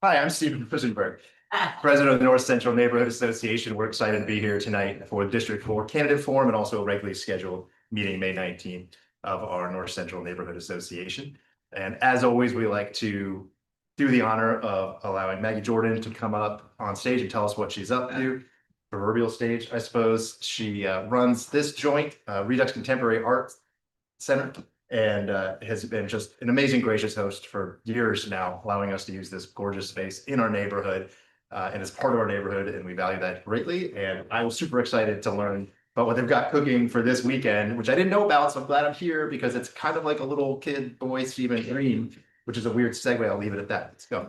Hi, I'm Stephen Frisenberg, President of the North Central Neighborhood Association. We're excited to be here tonight for the District 4 Candidate Forum and also a regularly scheduled meeting May 19th of our North Central Neighborhood Association. And as always, we like to do the honor of allowing Maggie Jordan to come up on stage and tell us what she's up to. Proverbial stage, I suppose. She runs this joint, Redux Contemporary Art Center, and has been just an amazing, gracious host for years now, allowing us to use this gorgeous space in our neighborhood and as part of our neighborhood, and we value that greatly. And I was super excited to learn about what they've got cooking for this weekend, which I didn't know about, so I'm glad I'm here because it's kind of like a little kid boy Stephen Green, which is a weird segue. I'll leave it at that. Let's go.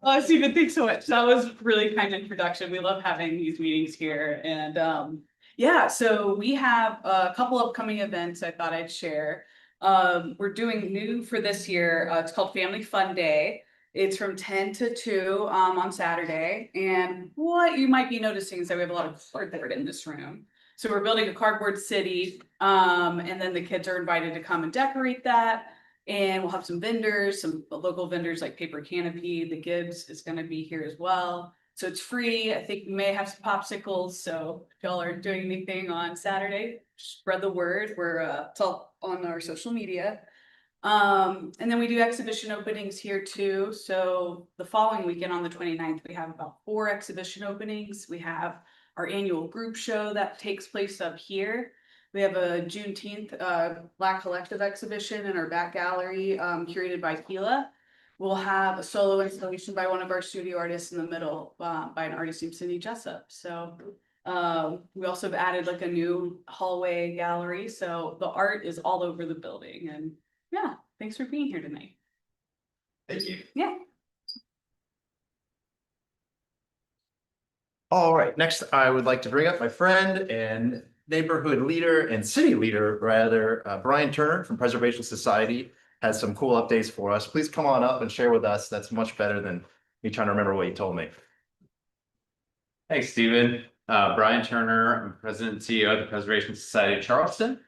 Oh, Stephen, thanks so much. That was really kind introduction. We love having these meetings here. And yeah, so we have a couple upcoming events I thought I'd share. We're doing new for this year. It's called Family Fun Day. It's from 10 to 2 on Saturday. And what you might be noticing is that we have a lot of cardboard in this room. So we're building a cardboard city, and then the kids are invited to come and decorate that. And we'll have some vendors, some local vendors like Paper Canopy. The Gibbs is going to be here as well. So it's free. I think we may have some popsicles. So if y'all are doing anything on Saturday, spread the word. It's all on our social media. And then we do exhibition openings here too. So the following weekend on the 29th, we have about 4 exhibition openings. We have our annual group show that takes place up here. We have a Juneteenth Black Collective exhibition in our back gallery, curated by Keela. We'll have a solo installation by one of our studio artists in the middle, by an artist named Cindy Jessup. So we also have added like a new hallway gallery. So the art is all over the building. And yeah, thanks for being here tonight. Thank you. Yeah. All right, next I would like to bring up my friend and neighborhood leader and city leader, rather, Brian Turner from Preservation Society has some cool updates for us. Please come on up and share with us. That's much better than me trying to remember what you told me. Thanks, Stephen. Brian Turner, I'm President and CEO of the Preservation Society of Charleston.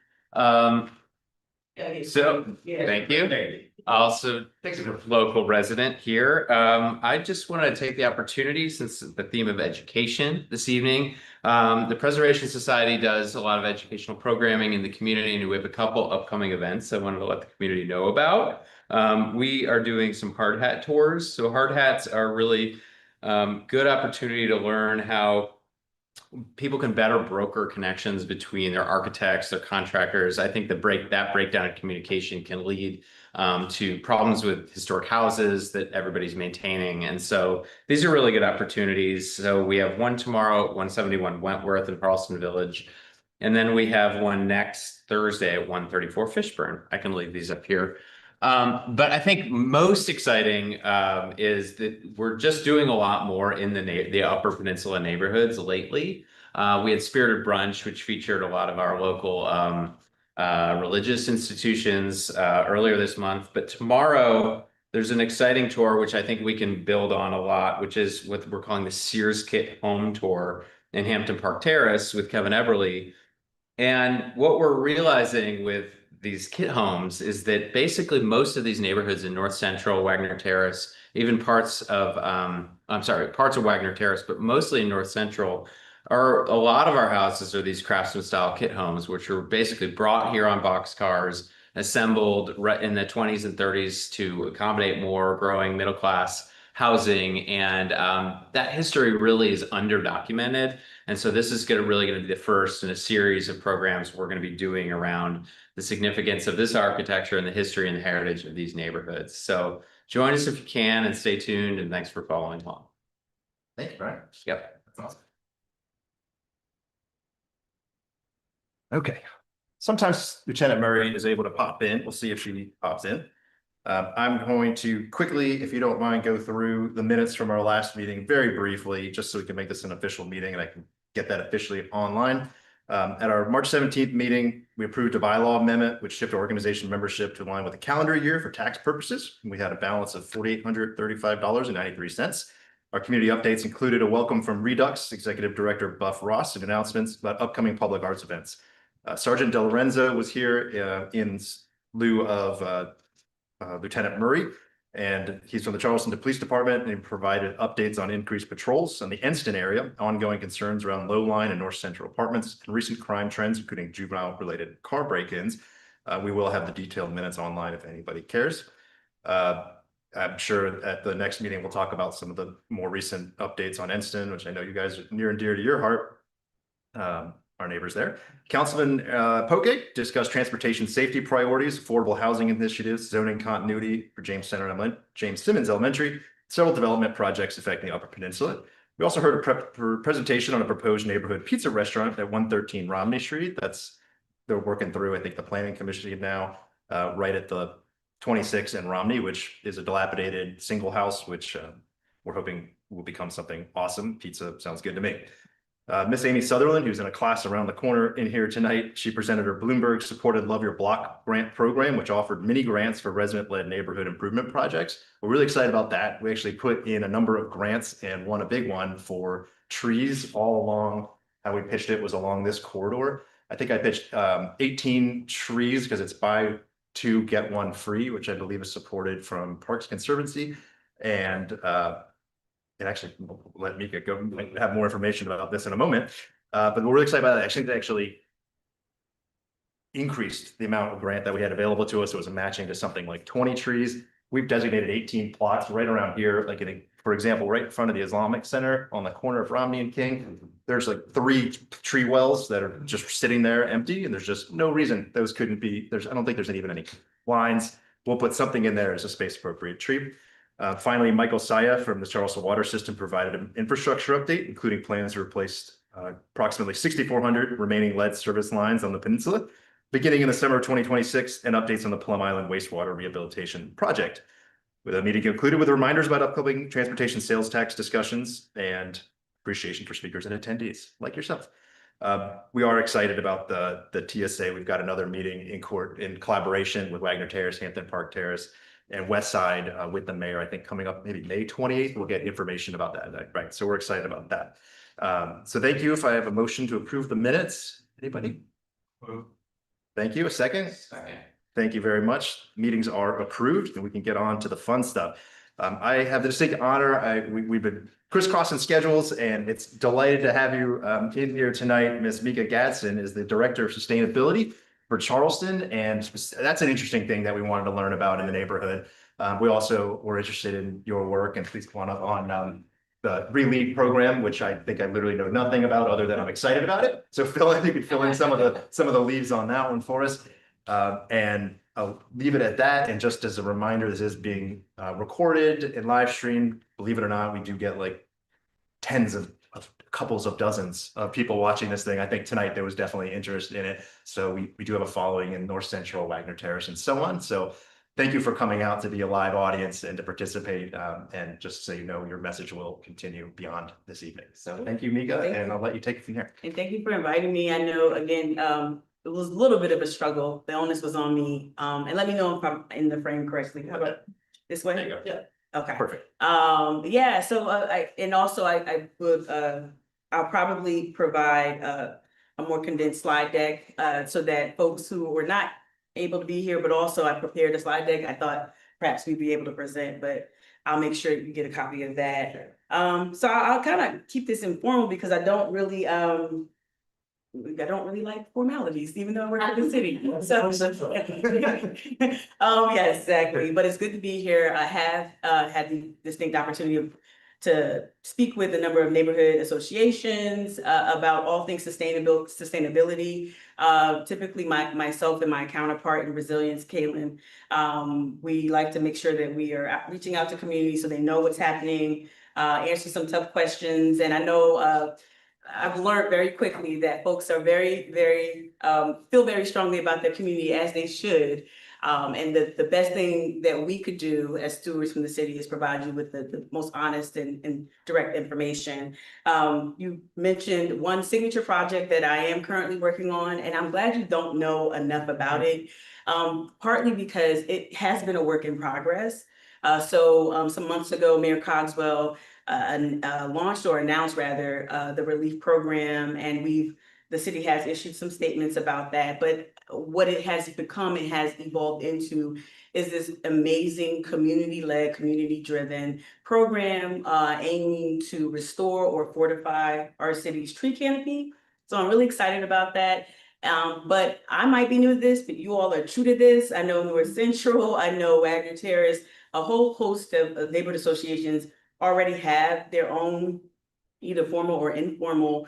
Thank you. Also, local resident here. I just want to take the opportunity, since the theme of education this evening. The Preservation Society does a lot of educational programming in the community, and we have a couple upcoming events I wanted to let the community know about. We are doing some hard hat tours. So hard hats are really good opportunity to learn how people can better broker connections between their architects, their contractors. I think that breakdown in communication can lead to problems with historic houses that everybody's maintaining. And so these are really good opportunities. So we have one tomorrow at 171 Wentworth in Carlson Village. And then we have one next Thursday at 134 Fishburne. I can leave these up here. But I think most exciting is that we're just doing a lot more in the Upper Peninsula neighborhoods lately. We had Spirited Brunch, which featured a lot of our local religious institutions earlier this month. But tomorrow, there's an exciting tour, which I think we can build on a lot, which is what we're calling the Sears Kit Home Tour in Hampton Park Terrace with Kevin Eberly. And what we're realizing with these kit homes is that basically most of these neighborhoods in North Central, Wagner Terrace, even parts of Wagner Terrace, but mostly in North Central, a lot of our houses are these craftsman style kit homes, which are basically brought here on boxcars, assembled right in the 20s and 30s to accommodate more growing middle class housing. And that history really is underdocumented. And so this is really going to be the first in a series of programs we're going to be doing around the significance of this architecture and the history and the heritage of these neighborhoods. So join us if you can and stay tuned, and thanks for following along. Thank you, Brian. Yep. That's awesome. Okay. Sometimes Lieutenant Murray is able to pop in. We'll see if she pops in. I'm going to quickly, if you don't mind, go through the minutes from our last meeting very briefly, just so we can make this an official meeting and I can get that officially online. At our March 17th meeting, we approved a bylaw amendment, which shifted organization membership to align with the calendar year for tax purposes. We had a balance of $4,835.93. Our community updates included a welcome from Redux Executive Director Buff Ross and announcements about upcoming public arts events. Sergeant De Lorenzo was here in lieu of Lieutenant Murray. And he's from the Charleston Police Department, and he provided updates on increased patrols in the Enston area, ongoing concerns around low line and North Central apartments, and recent crime trends, including juvenile-related car break-ins. We will have the detailed minutes online if anybody cares. I'm sure at the next meeting, we'll talk about some of the more recent updates on Enston, which I know you guys are near and dear to your heart. Our neighbors there. Councilman Poke discussed transportation safety priorities, affordable housing initiatives, zoning continuity for James Simmons Elementary, several development projects affecting the Upper Peninsula. We also heard a presentation on a proposed neighborhood pizza restaurant at 113 Romney Street. They're working through, I think, the planning commission now, right at the 26 and Romney, which is a dilapidated single house, which we're hoping will become something awesome. Pizza sounds good to me. Miss Amy Sutherland, who's in a class around the corner in here tonight, she presented her Bloomberg-supported Love Your Block grant program, which offered mini grants for resident-led neighborhood improvement projects. We're really excited about that. We actually put in a number of grants and won a big one for trees all along. How we pitched it was along this corridor. I think I pitched 18 trees because it's buy two, get one free, which I believe is supported from Parks Conservancy. And actually let Mika go have more information about this in a moment. But we're really excited about that. I think they actually increased the amount of grant that we had available to us. It was a matching to something like 20 trees. We've designated 18 plots right around here, like for example, right in front of the Islamic Center on the corner of Romney and King. There's like 3 tree wells that are just sitting there empty, and there's just no reason those couldn't be. I don't think there's even any lines. We'll put something in there as a space appropriate tree. Finally, Michael Saya from the Charleston Water System provided an infrastructure update, including plans to replace approximately 6,400 remaining lead service lines on the peninsula, beginning in the summer of 2026, and updates on the Plum Island wastewater rehabilitation project. With a meeting concluded with reminders about upcoming transportation sales tax discussions and appreciation for speakers and attendees like yourself. We are excited about the TSA. We've got another meeting in court in collaboration with Wagner Terrace, Hampton Park Terrace, and West Side with the mayor, I think coming up maybe May 28th. We'll get information about that, right? So we're excited about that. So thank you. If I have a motion to approve the minutes, anybody? Thank you. A second? Second. Thank you very much. Meetings are approved and we can get on to the fun stuff. I have the distinct honor, we've been crisscrossing schedules, and it's delighted to have you in here tonight. Ms. Mika Gadsden is the Director of Sustainability for Charleston, and that's an interesting thing that we wanted to learn about in the neighborhood. We also were interested in your work, and please come on up on the Relief program, which I think I literally know nothing about other than I'm excited about it. So Phil, if you could fill in some of the leaves on that one for us. And I'll leave it at that. And just as a reminder, this is being recorded and live streamed. Believe it or not, we do get like tens of couples of dozens of people watching this thing. I think tonight there was definitely interest in it. So we do have a following in North Central, Wagner Terrace, and so on. So thank you for coming out to be a live audience and to participate. And just so you know, your message will continue beyond this evening. So thank you, Mika, and I'll let you take it from here. And thank you for inviting me. I know, again, it was a little bit of a struggle. The onus was on me. And let me know if I'm in the frame correctly. How about this way? There you go. Yeah. Okay. Perfect. Yeah, so I would I'll probably provide a more condensed slide deck so that folks who were not able to be here, but also I prepared a slide deck. I thought perhaps we'd be able to present, but I'll make sure you get a copy of that. So I'll kind of keep this informal because I don't really like formalities, even though we're in the city. So, yes, exactly. But it's good to be here. I have had the distinct opportunity to speak with a number of neighborhood associations about all things sustainability. Typically, myself and my counterpart in Resilience, Caitlin, we like to make sure that we are reaching out to communities so they know what's happening, answer some tough questions. And I know I've learned very quickly that folks are very feel very strongly about their community, as they should. And the best thing that we could do as stewards from the city is provide you with the most honest and direct information. You mentioned one signature project that I am currently working on, and I'm glad you don't know enough about it, partly because it has been a work in progress. So some months ago, Mayor Cogswell launched or announced rather the Relief program, and the city has issued some statements about that. But what it has become, it has evolved into is this amazing community-led, community-driven program aiming to restore or fortify our city's tree canopy. So I'm really excited about that. But I might be new to this, but you all are true to this. I know North Central, I know Wagner Terrace, a whole host of neighborhood associations already have their own either formal or informal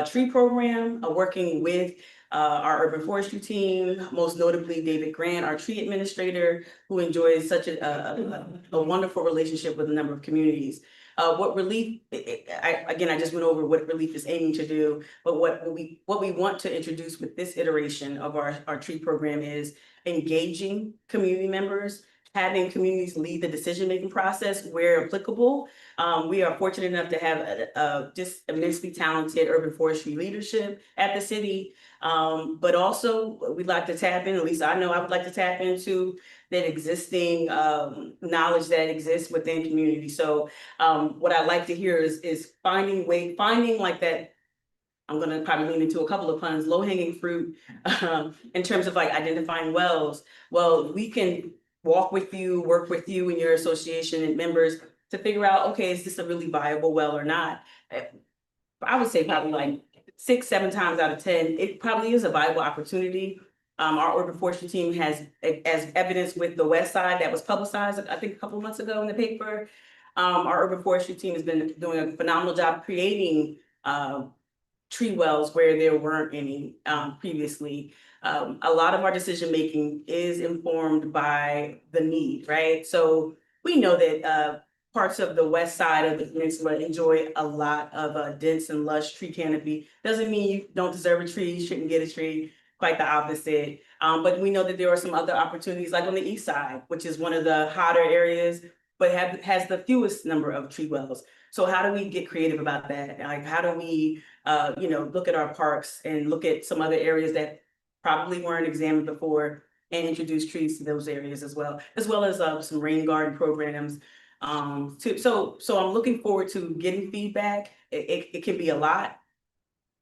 tree program, working with our urban forestry team, most notably David Grant, our tree administrator, who enjoys such a wonderful relationship with a number of communities. What Relief, I just went over what Relief is aiming to do, but what we want to introduce with this iteration of our tree program is engaging community members, having communities lead the decision-making process where applicable. We are fortunate enough to have just immensely talented urban forestry leadership at the city. But also we'd like to tap in, at least I know I would like to tap into that existing knowledge that exists within community. So what I like to hear is finding like that. I'm gonna probably lean into a couple of puns, low-hanging fruit, in terms of like identifying wells. Well, we can walk with you, work with you and your association and members to figure out, okay, is this a really viable well or not? I would say probably like 6, 7 times out of 10, it probably is a viable opportunity. Our urban forestry team has, as evidence with the west side that was publicized, I think a couple of months ago in the paper. Our urban forestry team has been doing a phenomenal job creating tree wells where there weren't any previously. A lot of our decision making is informed by the need, right? So we know that parts of the west side of the peninsula enjoy a lot of dense and lush tree canopy. Doesn't mean you don't deserve a tree, you shouldn't get a tree, quite the opposite. But we know that there are some other opportunities like on the east side, which is one of the hotter areas, but has the fewest number of tree wells. So how do we get creative about that? Like, how do we, look at our parks and look at some other areas that probably weren't examined before and introduce trees to those areas as well as some rain garden programs. So I'm looking forward to getting feedback. It can be a lot,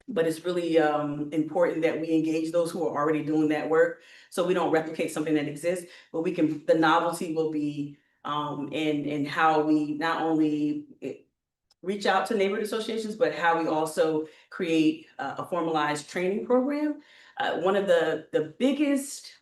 but it's really important that we engage those who are already doing that work, so we don't replicate something that exists, but the novelty will be in how we not only reach out to neighborhood associations, but how we also create a formalized training program. One of the biggest,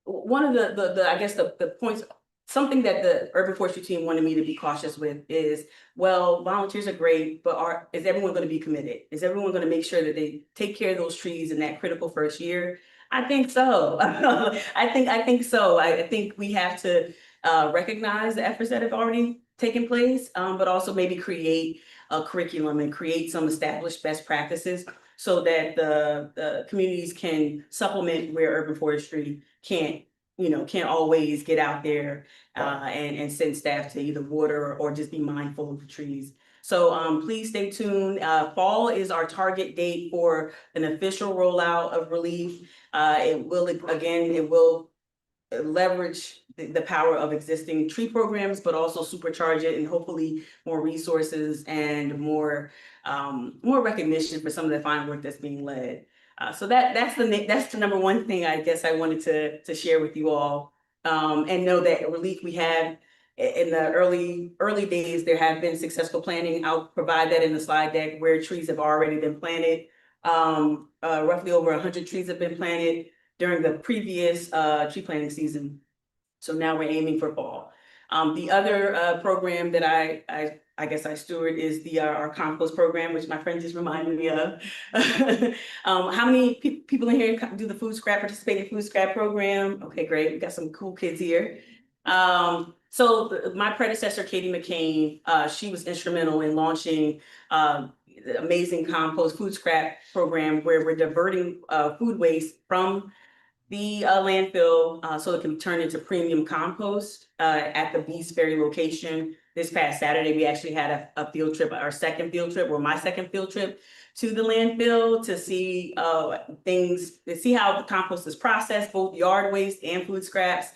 one of the I guess the points, something that the urban forestry team wanted me to be cautious with is, well, volunteers are great, but is everyone going to be committed? Is everyone going to make sure that they take care of those trees in that critical first year? I think so. I think so. I think we have to recognize the efforts that have already taken place, but also maybe create a curriculum and create some established best practices so that the communities can supplement where urban forestry can't always get out there and send staff to either water or just be mindful of the trees. So please stay tuned. Fall is our target date for an official rollout of Relief. It will leverage the power of existing tree programs, but also supercharge it and hopefully more resources and more recognition for some of the fine work that's being led. So that's the number one thing I guess I wanted to share with you all. And know that Relief, we have in the early days, there have been successful planting. I'll provide that in the slide deck where trees have already been planted. Roughly over 100 trees have been planted during the previous tree planting season. So now we're aiming for fall. The other program that I guess I steward is our compost program, which my friend just reminded me of. How many people in here do the participate in the food scrap program? Okay, great. We got some cool kids here. So my predecessor, Katie McCain, she was instrumental in launching the amazing compost food scrap program where we're diverting food waste from the landfill so it can be turned into premium compost at the Beast Ferry location. This past Saturday, we actually had a field trip, my second field trip to the landfill to see how the compost is processed, both yard waste and food scraps.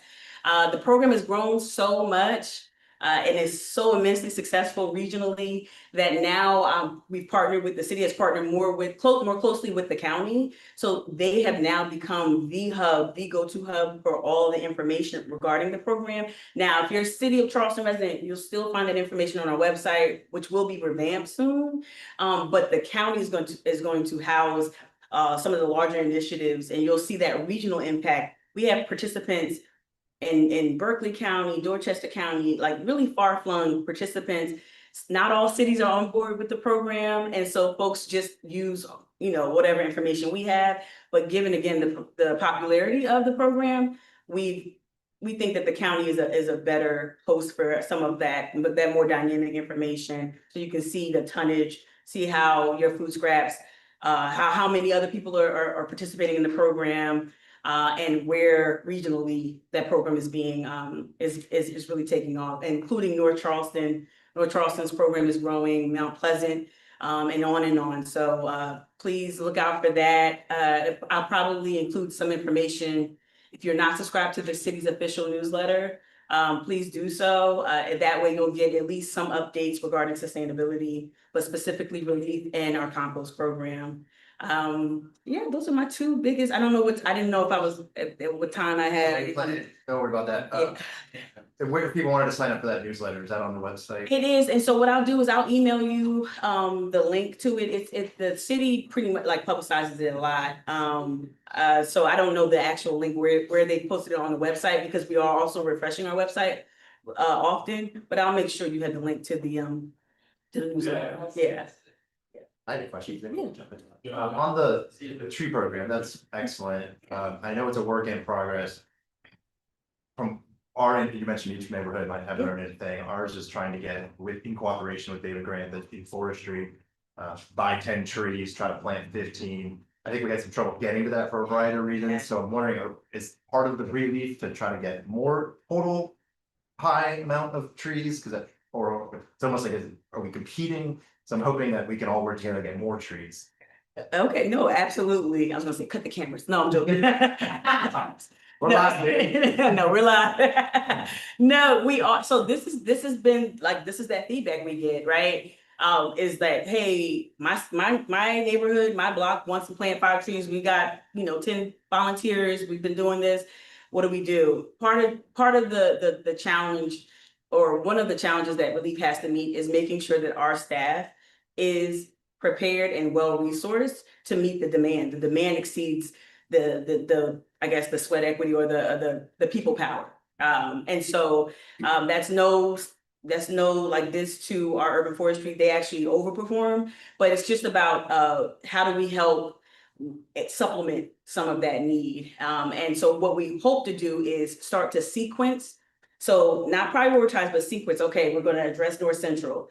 The program has grown so much And it's so immensely successful regionally that now we've partnered with, the city has partnered more closely with the county. So they have now become the hub, the go-to hub for all the information regarding the program. Now, if you're a City of Charleston resident, you'll still find that information on our website, which will be revamped soon. But the county is going to house some of the larger initiatives, and you'll see that regional impact. We have participants in Berkeley County, Dorchester County, like really far-flung participants. Not all cities are on board with the program, and so folks just use, whatever information we have. But given again the popularity of the program, we think that the county is a better host for some of that, but that more dynamic information. So you can see the tonnage, see how your food scraps, how many other people are participating in the program, and where regionally that program is being is really taking off, including North Charleston. North Charleston's program is growing, Mount Pleasant, and on and on. So please look out for that. I'll probably include some information. If you're not subscribed to the city's official newsletter, please do so. That way you'll get at least some updates regarding sustainability, but specifically relief and our compost program. Yeah, those are my two biggest. I didn't know if I was at what time I had. Don't worry about that. Where if people wanted to sign up for that newsletter, is that on the website? It is, and so what I'll do is I'll email you the link to it. It's the city pretty much like publicizes it a lot. So I don't know the actual link where they posted it on the website, because we are also refreshing our website often. But I'll make sure you have the link to the newsletter. Yeah. I had a question. On the tree program, that's excellent. I know it's a work in progress. From our end, you mentioned each neighborhood might have their own thing. Ours is trying to get in cooperation with David Grant, the forestry, buy 10 trees, try to plant 15. I think we had some trouble getting to that for a variety of reasons. So I'm wondering, is part of the relief to try to get more total high amount of trees? Or it's almost like, are we competing? So I'm hoping that we can all work together to get more trees. Okay, no, absolutely. I was gonna say, cut the cameras. No, I'm joking. We're No. live. No, we're live. No, we are. So this has been like, this is that feedback we get, right? Is that, hey, my neighborhood, my block wants to plant 5 trees. We got, 10 volunteers. We've been doing this. What do we do? Part of the challenge, or one of the challenges that Relief has to meet, is making sure that our staff is prepared and well-resourced to meet the demand. The demand exceeds the I guess the sweat equity or the people power. And so that's no like this to our urban forestry. They actually overperform, but it's just about how do we help supplement some of that need. And so what we hope to do is start to sequence. So not prioritize, but sequence. Okay, we're going to address North Central,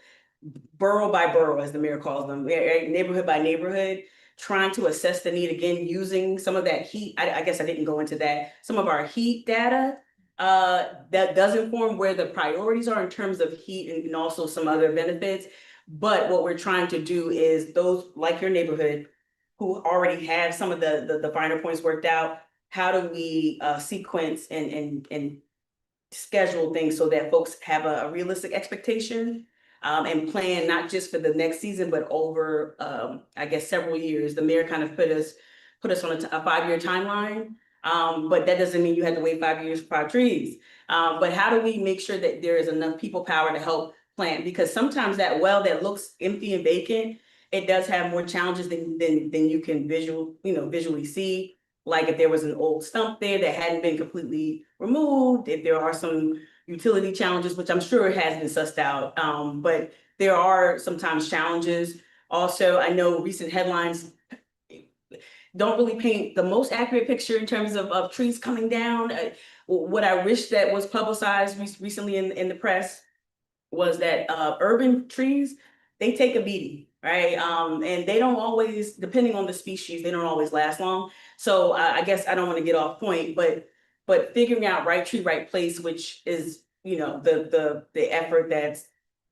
borough by borough, as the mayor calls them, neighborhood by neighborhood, trying to assess the need, again, using some of that heat. I guess I didn't go into that. Some of our heat data that does inform where the priorities are in terms of heat, and also some other benefits. But what we're trying to do is those like your neighborhood who already have some of the finer points worked out, how do we sequence and schedule things so that folks have a realistic expectation and plan not just for the next season, but over, I guess, several years. The mayor kind of put us on a 5-year timeline, but that doesn't mean you have to wait 5 years for 5 trees. But how do we make sure that there is enough people power to help plant? Because sometimes that well that looks empty and vacant, it does have more challenges than you can visually see. Like if there was an old stump there that hadn't been completely removed, if there are some utility challenges, which I'm sure has been sussed out, but there are sometimes challenges. Also, I know recent headlines don't really paint the most accurate picture in terms of trees coming down. What I wish that was publicized recently in the press was that urban trees, they take a beating, right? And they don't always, depending on the species, they don't always last long. So I guess I don't want to get off point, but figuring out right tree, right place, which is, the effort that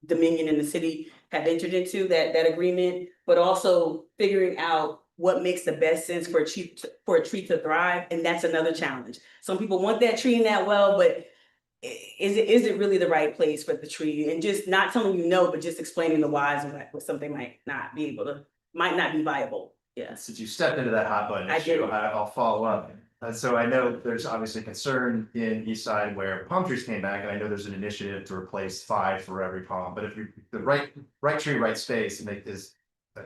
Dominion and the city have entered into that agreement, but also figuring out what makes the best sense for a tree to thrive. And that's another challenge. Some people want that tree in that well, but is it really the right place for the tree? And just not telling you no, but just explaining the whys of like, what something might not be viable. Yes. Since you stepped into that hot button I issue, did. I'll follow up. So I know there's obviously concern in East Side where palm trees came back, and I know there's an initiative to replace 5 for every palm. But if you the right tree, right space, is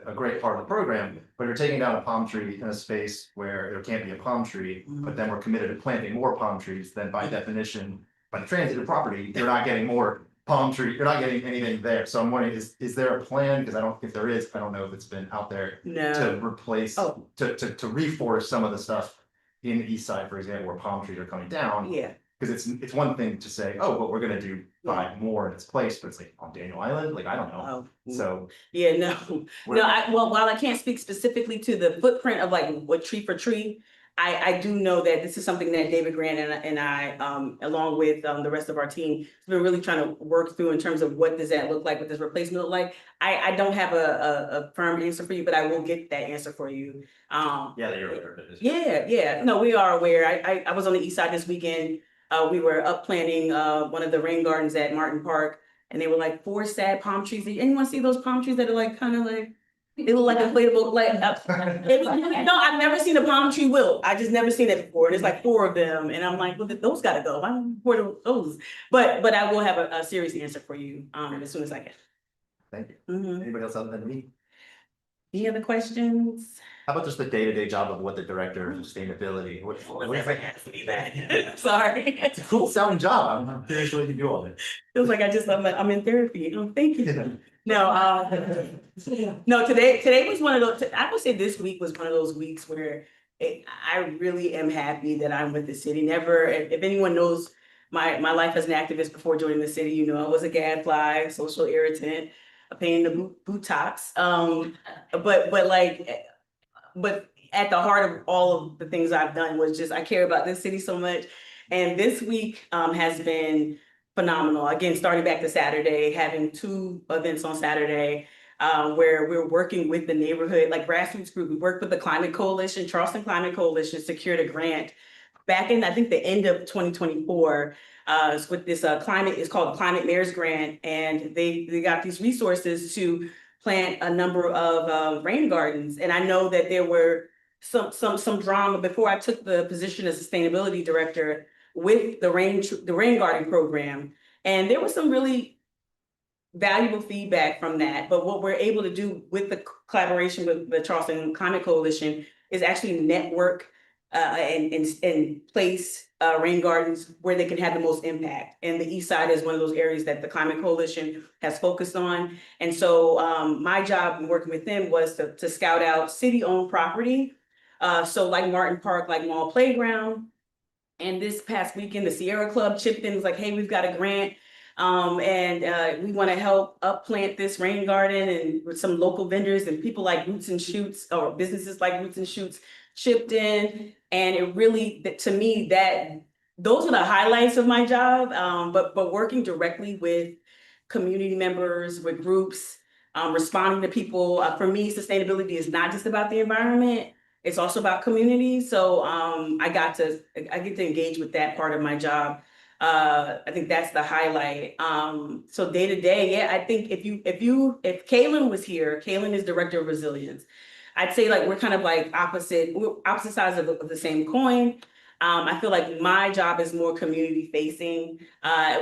a great part of the program. But you're taking down a palm tree in a space where there can't be a palm tree, but then we're committed to planting more palm trees. Then by definition, by the transitive property, you're not getting more palm tree. You're not getting anything there. So I'm wondering, is there a plan? Because if there is, I don't know if it's been out there to No. replace, Oh. to reforest some of the stuff in the East Side, for example, where palm trees are coming down. Yeah. Because it's one thing to say, oh, but we're gonna do 5 more in its place, but it's like on Daniel Island, like I don't know. Oh. So Yeah, no, well, while I can't speak specifically to the footprint of like what tree for tree, I do know that this is something that David Grant and I, along with the rest of our team, has been really trying to work through in terms of what does that look like, what does replacement look like. I don't have a firm answer for you, but I will get that answer for you. yeah, you're aware of it. Yeah, no, we are aware. I was on the east side this weekend. We were up planting one of the rain gardens at Martin Park. And they were like 4 sad palm trees. Anyone see those palm trees that are like kind of like, they look like inflatable, like, no, I've never seen a palm tree wilt. I just never seen it before. There's like 4 of them. And I'm like, well, those gotta go. Why don't we report those? But I will have a serious answer for you as soon as I can. Thank you. Mhm. Anybody else other than me? Any other questions? How about just the day-to-day job of what the director of sustainability? Sorry. It's a cool sounding job. I'm curious what you do all day. Feels like I'm in therapy. Thank you. No, no, today was one of those, I would say this week was one of those weeks where I really am happy that I'm with the city. Never, if anyone knows my life as an activist before joining the city, you know, I was a gadfly, social irritant, a pain in the buttocks. But at the heart of all of the things I've done was just, I care about this city so much. And this week has been phenomenal. Again, starting back to Saturday, having 2 events on Saturday, where we're working with the neighborhood, like grassroots group. We worked with the Climate Coalition, Charleston Climate Coalition secured a grant back in, I think, the end of 2024. With this it's called Climate Mayor's Grant. And they got these resources to plant a number of rain gardens. And I know that there were some drama before I took the position as sustainability director with the rain garden program. And there was some really valuable feedback from that. But what we're able to do with the collaboration with the Charleston Climate Coalition is actually network and place rain gardens where they can have the most impact. And the East Side is one of those areas that the Climate Coalition has focused on. And so my job in working with them was to scout out city-owned property. So like Martin Park, like Mall Playground. And this past weekend, the Sierra Club chipped in, was like, hey, we've got a grant. And we want to help upplant this rain garden, and with some local vendors and people like Roots and Shoots, or businesses like Roots and Shoots chipped in. And it really, to me, those are the highlights of my job. But working directly with community members, with groups, responding to people. For me, sustainability is not just about the environment. It's also about community. So I get to engage with that part of my job. I think that's the highlight. So day to day, yeah, I think if Kaylin was here, Kaylin is Director of Resilience. I'd say like we're kind of like opposite sides of the same coin. I feel like my job is more community facing,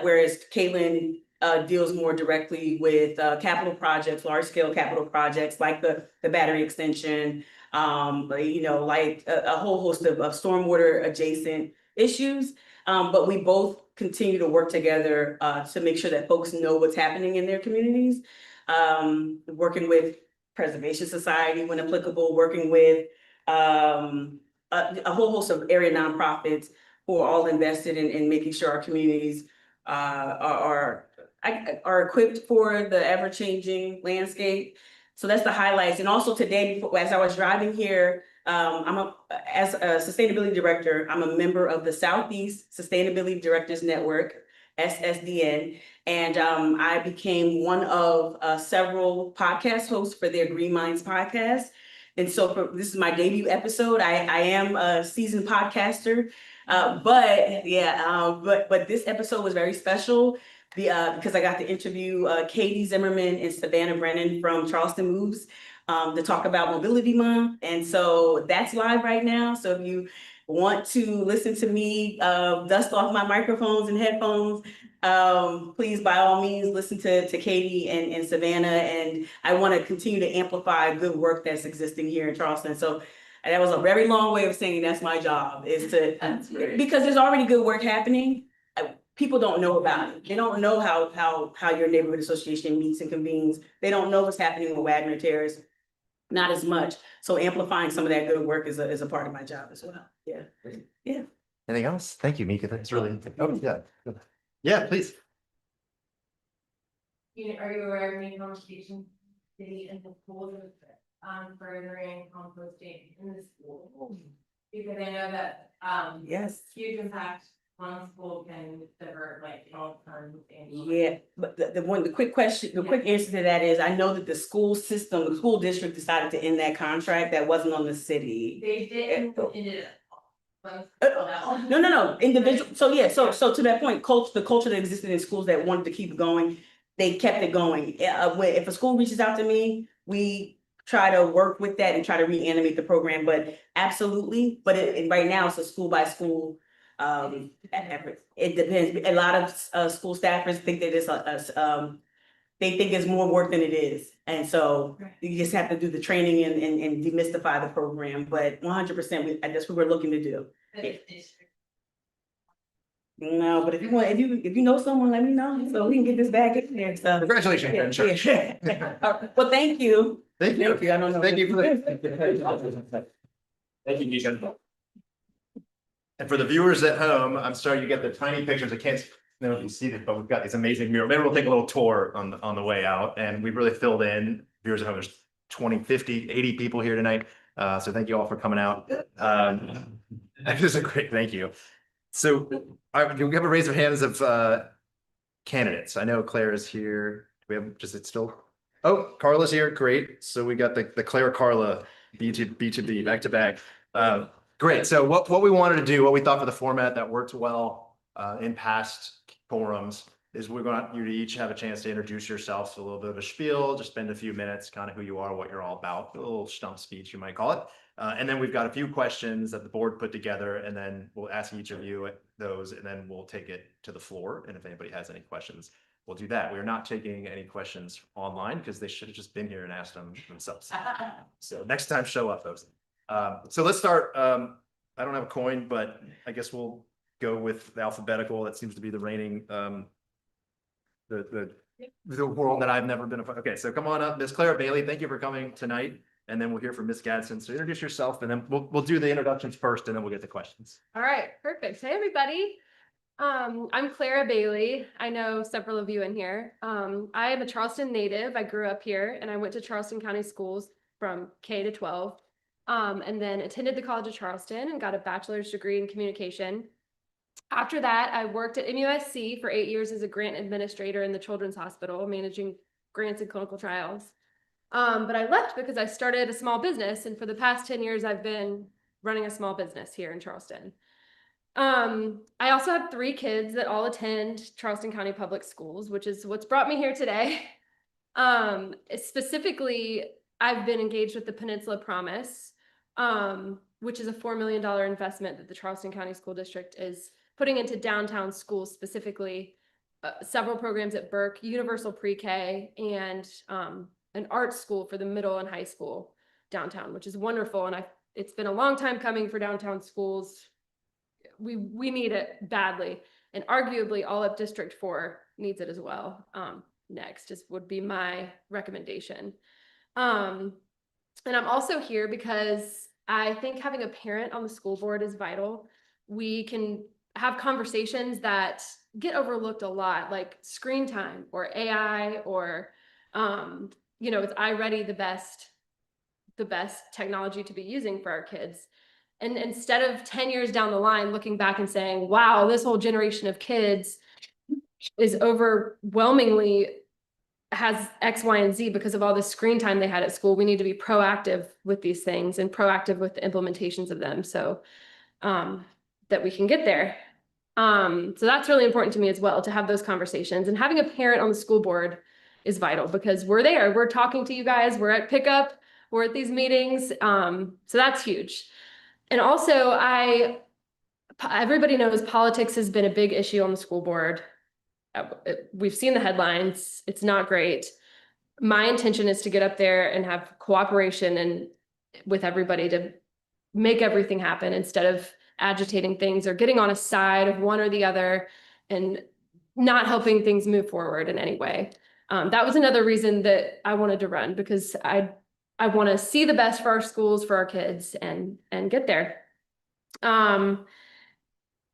whereas Kaylin deals more directly with capital projects, large scale capital projects like the battery extension, like a whole host of stormwater adjacent issues. But we both continue to work together to make sure that folks know what's happening in their communities. Working with Preservation Society when applicable, working with a whole host of area nonprofits who are all invested in making sure our communities are equipped for the ever-changing landscape. So that's the highlights. And also today, as I was driving here, as a sustainability director, I'm a member of the Southeast Sustainability Directors Network, SSDN. And I became one of several podcast hosts for their Green Minds podcast. And so this is my debut episode. I am a seasoned podcaster. But this episode was very special. Because I got to interview Katie Zimmerman and Savannah Brennan from Charleston Moves to talk about Mobility Month. And so that's live right now. So if you want to listen to me dust off my microphones and headphones, please by all means listen to Katie and Savannah. And I want to continue to amplify good work that's existing here in Charleston. So that was a very long way of saying that's my job, is to, because there's already good work happening. People don't know about it. They don't know how your neighborhood association meets and convenes. They don't know what's happening with Wagner Terrace, not as much. So amplifying some of that good work is a part of my job as well. Yeah. Yeah. Anything else? Thank you, Mika. That's really, oh, yeah. Yeah, please. Are you aware of any conversation city and the schools on furthering composting in the school? Because I know that Yes. huge impact one school can divert like all funds and. Yeah, but the quick answer to that is, I know that the school district decided to end that contract. That wasn't on the city. They didn't end it. No, individual, so yeah, so to that point, the culture that existed in schools that wanted to keep it going, they kept it going. If a school reaches out to me, we try to work with that and try to reanimate the program, but absolutely, but right now it's a school by school effort. It depends. A lot of school staffers think that they think it's more work than it is. And so you just have to do the training and demystify the program, but 100%, that's what we're looking to do. No, but if you know someone, let me know, so we can get this back in there, so. Congratulations, Yeah, Ben Church. yeah. Well, thank you. Thank you. I don't know. Thank you for that. Thank you, Mika. And for the viewers at home, I'm sorry you get the tiny pictures. I can't know if you see this, but we've got these amazing murals. Maybe we'll take a little tour on the way out, and we've really filled in. Viewers at home, there's 20, 50, 80 people here tonight. So thank you all for coming out. This is a great, thank you. So can we have a raise of hands of candidates? I know Claire is here. Do we have just it still? Oh, Carla's here. Great. So we got the Claire Carla B2B back to back. Great. So what we wanted to do, what we thought for the format that worked well in past forums is we're going you to each have a chance to introduce yourselves, a little bit of a spiel, just spend a few minutes, kind of who you are, what you're all about, a little stump speech, you might call it. And then we've got a few questions that the board put together, and then we'll ask each of you those, and then we'll take it to the floor. And if anybody has any questions, we'll do that. We're not taking any questions online because they should have just been here and asked them themselves. So next time, show up, folks. So let's start. I don't have a coin, but I guess we'll go with the alphabetical. That seems to be the reigning, the world that I've never been a part. Okay, so come on up, Miss Clara Bailey. Thank you for coming tonight. And then we'll hear from Miss Gadsden. So introduce yourself, and then we'll do the introductions first, and then we'll get to questions. All right, perfect. Hey, everybody. I'm Clara Bailey. I know several of you in here. I am a Charleston native. I grew up here, and I went to Charleston County Schools from K to 12, and then attended the College of Charleston and got a bachelor's degree in communication. After that, I worked at MUSC for 8 years as a grant administrator in the Children's Hospital, managing grants and clinical trials. But I left because I started a small business, and for the past 10 years, I've been running a small business here in Charleston. I also have 3 kids that all attend Charleston County Public Schools, which is what's brought me here today. Specifically, I've been engaged with the Peninsula Promise, which is a $4 million investment that the Charleston County School District is putting into downtown schools, specifically several programs at Burke, Universal Pre-K, and an art school for the middle and high school downtown, which is wonderful. And it's been a long time coming for downtown schools. We need it badly, and arguably all of District 4 needs it as well. Next would be my recommendation. And I'm also here because I think having a parent on the school board is vital. We can have conversations that get overlooked a lot, like screen time or AI or, is iReady the best technology to be using for our kids? And instead of 10 years down the line, looking back and saying, wow, this whole generation of kids is overwhelmingly has X, Y, and Z because of all the screen time they had at school, we need to be proactive with these things and proactive with the implementations of them. So that we can get there. So that's really important to me as well, to have those conversations, and having a parent on the school board is vital because we're there, we're talking to you guys, we're at pickup, we're at these meetings. So that's huge. And also everybody knows politics has been a big issue on the school board. We've seen the headlines. It's not great. My intention is to get up there and have cooperation and with everybody to make everything happen instead of agitating things or getting on a side of one or the other and not helping things move forward in any way. That was another reason that I wanted to run, because I want to see the best for our schools, for our kids, and get there.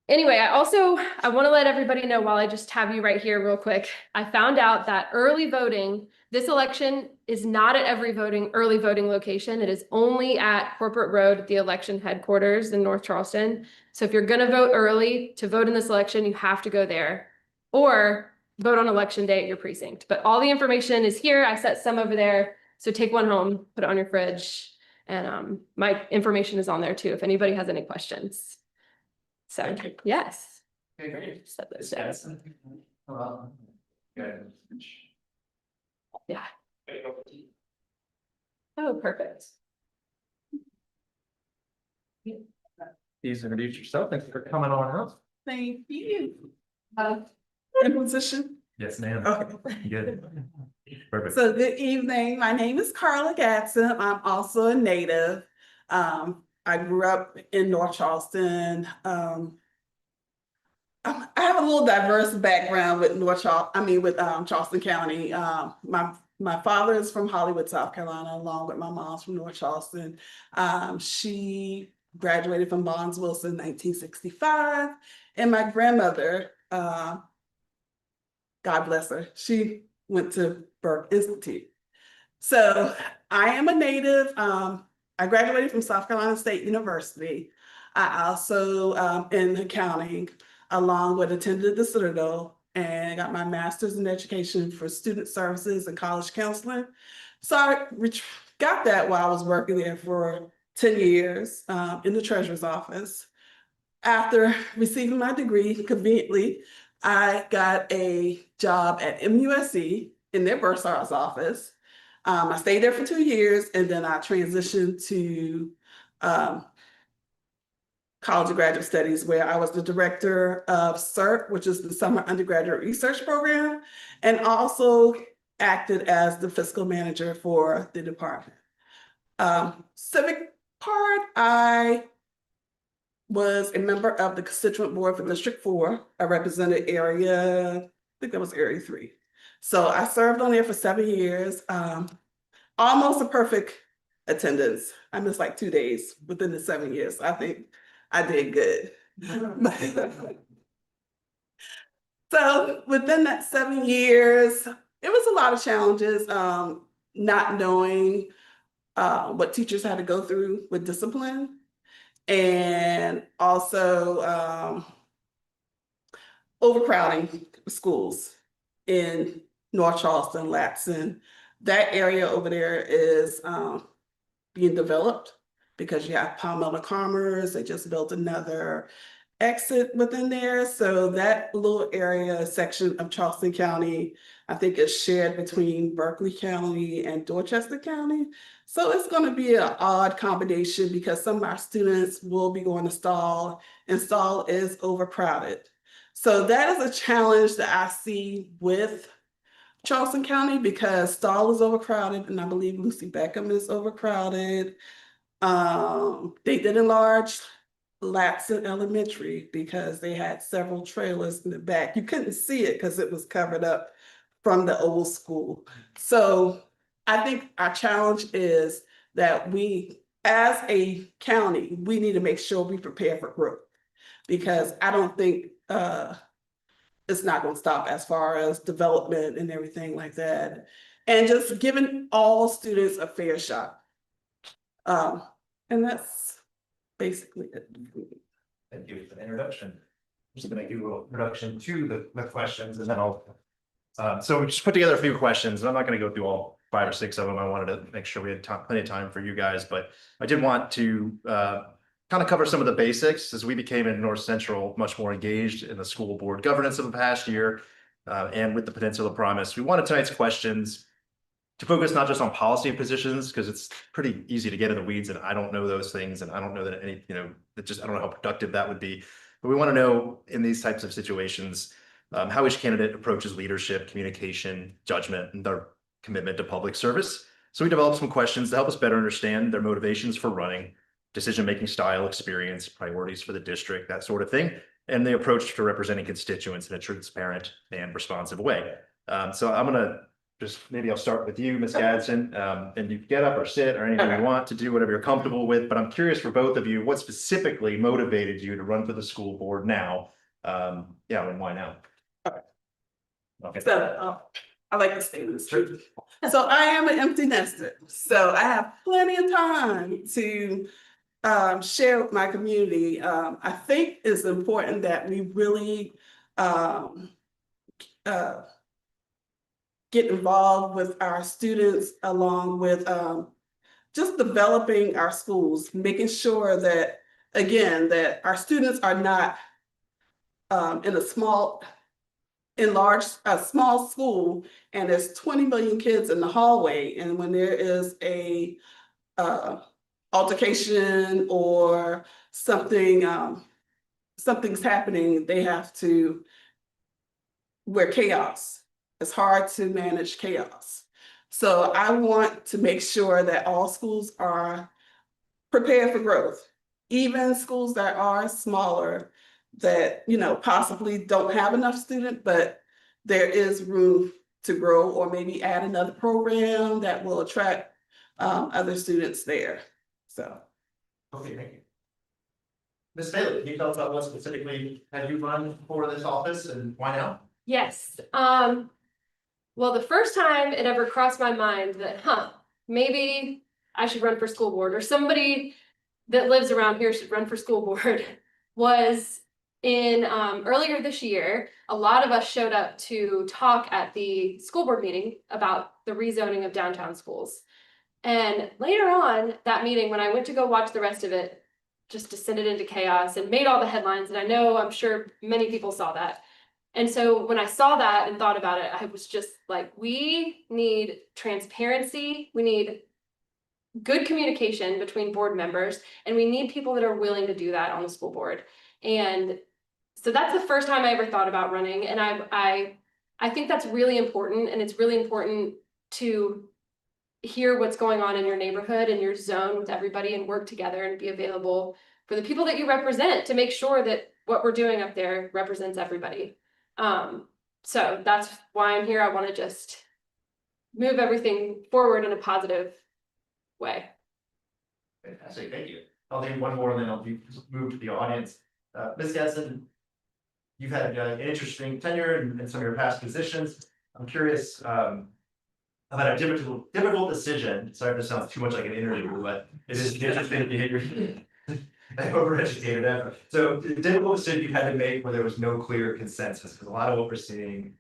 Anyway, I want to let everybody know, while I just have you right here real quick, I found out that early voting, this election is not at every early voting location. It is only at Corporate Road at the election headquarters in North Charleston. So if you're going to vote early to vote in this election, you have to go there or vote on election day at your precinct. But all the information is here. I set some over there. So take one home, put it on your fridge. And my information is on there too, if anybody has any questions. So, yes. Set those down. Yeah. Oh, perfect. Please introduce yourself. Thank you for coming on out. Thank you. In position. Yes, ma'am. Okay. Good. Perfect. So good evening. My name is Carla Gatson. I'm also a native. I grew up in North Charleston. I have a little diverse background with Charleston County. My father is from Hollywood, South Carolina, along with my mom's from North Charleston. She graduated from Barnes Wilson in 1965, and my grandmother, God bless her, she went to Burke Institute. So I am a native. I graduated from South Carolina State University. I also, in accounting, along with attended the Citadel and got my master's in education for student services and college counseling. So I got that while I was working there for 10 years in the treasurer's office. After receiving my degree, conveniently, I got a job at MUSC in their bursar's office. I stayed there for 2 years, and then I transitioned to College of Graduate Studies, where I was the director of CERT, which is the Summer Undergraduate Research Program, and also acted as the fiscal manager for the department. Civic part, I was a member of the constituent board for District 4. I represented area, I think that was area 3. So I served on there for 7 years, almost a perfect attendance. I missed like 2 days within the 7 years. I think I did good. So within that 7 years, it was a lot of challenges, not knowing what teachers had to go through with discipline, and also overcrowding schools in North Charleston, Latson. That area over there is being developed because you have Palmetto Commerce. They just built another exit within there. So that little area section of Charleston County, I think, is shared between Berkeley County and Dorchester County. So it's going to be an odd combination because some of our students will be going to Stall, and Stall is overcrowded. So that is a challenge that I see with Charleston County, because Stall is overcrowded, and I believe Lucy Beckham is overcrowded. They did enlarge Latson Elementary because they had several trailers in the back. You couldn't see it because it was covered up from the old school. So I think our challenge is that we, as a county, we need to make sure we prepare for growth, because I don't think it's not going to stop as far as development and everything like that. And just giving all students a fair shot. And that's basically it. Thank you for the introduction. I'm just going to give a little introduction to the questions, and then I'll. So we just put together a few questions, and I'm not going to go through all 5 or 6 of them. I wanted to make sure we had plenty of time for you guys, but I did want to kind of cover some of the basics as we became in North Central much more engaged in the school board governance of the past year and with the Peninsula Promise. We wanted tonight's questions to focus not just on policy positions, because it's pretty easy to get in the weeds and I don't know those things and I don't know that any, I don't know how productive that would be. But we want to know in these types of situations, how each candidate approaches leadership, communication, judgment, and their commitment to public service. So we developed some questions to help us better understand their motivations for running, decision-making style, experience, priorities for the district, that sort of thing, and the approach to representing constituents in a transparent and responsive way. So I'm gonna maybe I'll start with you, Ms. Gadsden, and you can get up or sit or anything you want to do, whatever you're comfortable with, but I'm curious for both of you, what specifically motivated you to run for the school board now? Yeah, and why now? Okay. So, I like to stay in the street. So I am an empty nester, so I have plenty of time to share with my community. I think it's important that we really get involved with our students along with just developing our schools, making sure that, again, that our students are not in a small school and there's 20 million kids in the hallway, and when there is a altercation or something's happening, they have to wear chaos. It's hard to manage chaos. So I want to make sure that all schools are prepared for growth, even schools that are smaller that, possibly don't have enough students, but there is room to grow, or maybe add another program that will attract other students there. So. Okay, thank you. Ms. Bailey, can you tell us about what specifically have you run for this office and why now? Yes. Well, the first time it ever crossed my mind that, maybe I should run for school board, or somebody that lives around here should run for school board, was in earlier this year. A lot of us showed up to talk at the school board meeting about the rezoning of downtown schools. And later on that meeting, when I went to go watch the rest of it, just descended into chaos and made all the headlines. And I'm sure many people saw that. And so when I saw that and thought about it, I was just like, we need transparency. We need good communication between board members, and we need people that are willing to do that on the school board. And so that's the first time I ever thought about running. And I think that's really important. And it's really important to hear what's going on in your neighborhood and your zone with everybody, and work together and be available for the people that you represent to make sure that what we're doing up there represents everybody. So that's why I'm here. I want to just move everything forward in a positive way. Fantastic, thank you. I'll do one more and then I'll move to the audience. Ms. Gadsden, you've had an interesting tenure in some of your past positions. I'm curious about a difficult decision. Sorry if this sounds too much like an interview, but it is interesting behavior. I overeducated that. So the difficult decision you had to make where there was no clear consensus, because a lot of what we're seeing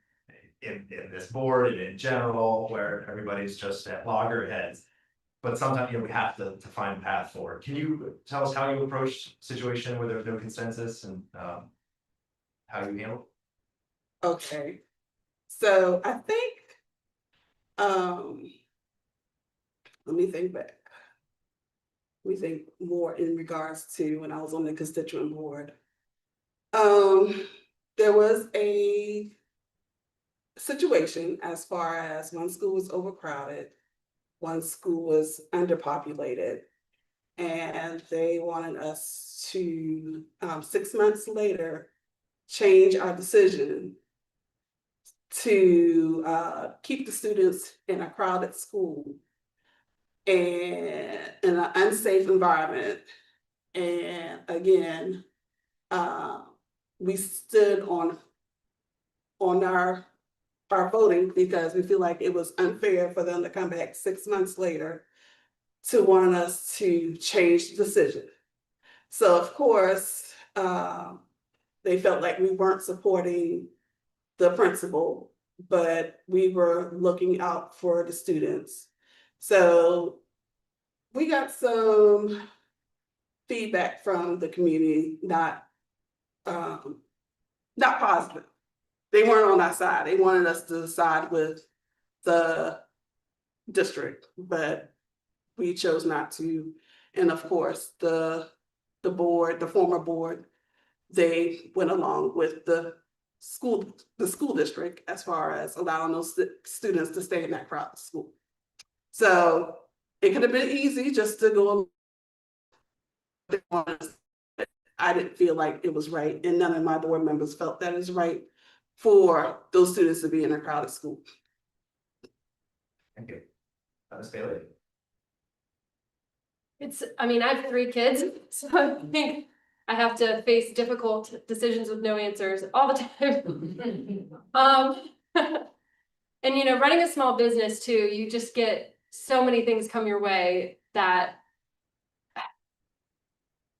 in this board and in general, where everybody's just at loggerheads. But sometimes we have to find a path forward. Can you tell us how you approached a situation where there was no consensus and how you handled it? Okay, so I think, let me think back. We think more in regards to when I was on the constituent board. There was a situation as far as one school was overcrowded, one school was underpopulated, and they wanted us to, 6 months later, change our decision to keep the students in a crowded school and in an unsafe environment. And again, we stood on our voting because we feel like it was unfair for them to come back 6 months later to want us to change the decision. So of course, they felt like we weren't supporting the principal, but we were looking out for the students. So we got some feedback from the community, not positive. They weren't on our side. They wanted us to side with the district, but we chose not to. And of course, the board, the former board, they went along with the school district as far as allowing those students to stay in that crowded school. So it could have been easy just to go. I didn't feel like it was right, and none of my board members felt that is right for those students to be in a crowded school. Thank you. Ms. Bailey? I mean, I have 3 kids, so I think I have to face difficult decisions with no answers all the time. And you know, running a small business too, you just get so many things come your way that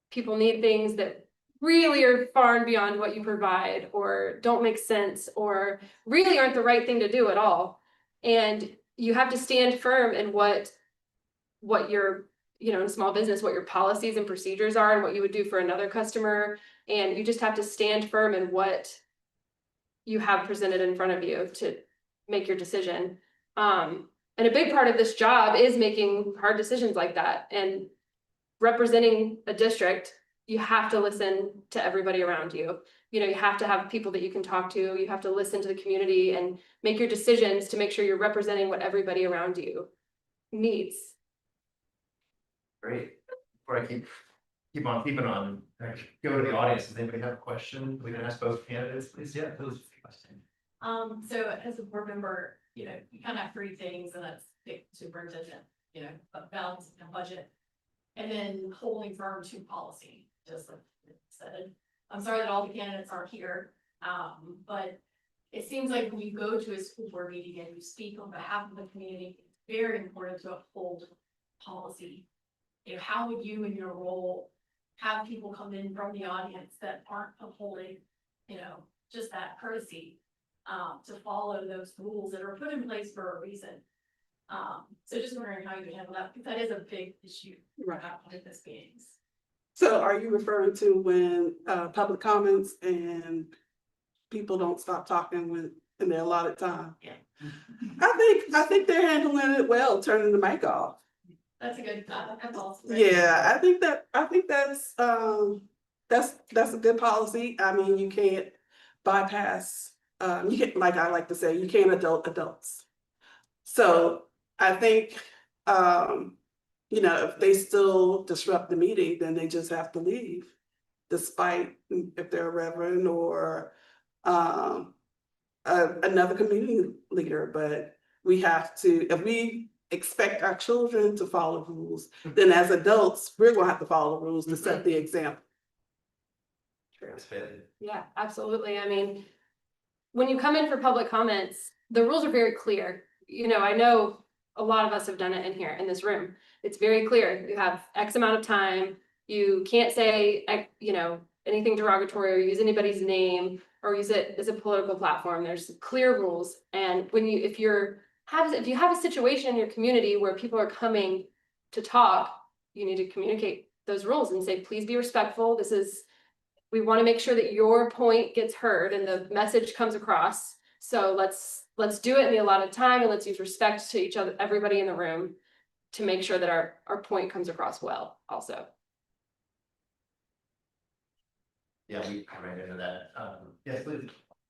people need things that really are far and beyond what you provide, or don't make sense, or really aren't the right thing to do at all. And you have to stand firm in what your, you know, in small business, what your policies and procedures are and what you would do for another customer. And you just have to stand firm in what you have presented in front of you to make your decision. And a big part of this job is making hard decisions like that. And representing a district, you have to listen to everybody around you. You know, you have to have people that you can talk to. You have to listen to the community and make your decisions to make sure you're representing what everybody around you needs. Great. Before I keep on keeping on, go to the audience. Does anybody have a question? We can ask both candidates, please. Yeah, please. So as a board member, you know, you kind of have 3 things, and that's pick superintendent, you know, balance and budget, and then holding firm to policy, just like it said. I'm sorry that all the candidates aren't here, but it seems like when you go to a school board meeting and you speak on behalf of the community, it's very important to uphold policy. You know, how would you in your role have people come in from the audience that aren't upholding, you know, just that courtesy, to follow those rules that are put in place for a reason? So just wondering how you would handle that, because that is a big issue with this meetings. So are you referring to when public comments and people don't stop talking in their allotted time? Yeah. I think they're handling it well, turning the mic off. That's a good, that's awesome. Yeah, I think that's a good policy. I mean, you can't bypass, you can't, like I like to say, you can't adult adults. So I think, you know, if they still disrupt the meeting, then they just have to leave, despite if they're a reverend or another community leader. But we have to, if we expect our children to follow rules, then as adults, we're gonna have to follow the rules to set the example. Yeah, absolutely. I mean, when you come in for public comments, the rules are very clear. You know, I know a lot of us have done it in here in this room. It's very clear. You have X amount of time. You can't say, you know, anything derogatory or use anybody's name or use it as a political platform. There's clear rules. And when you, if you have a situation in your community where people are coming to talk, you need to communicate those rules and say, please be respectful. We want to make sure that your point gets heard and the message comes across. So let's do it in the allotted time, and let's use respect to each other, everybody in the room, to make sure that our point comes across well also. Yeah, we ran into that. Yes, please.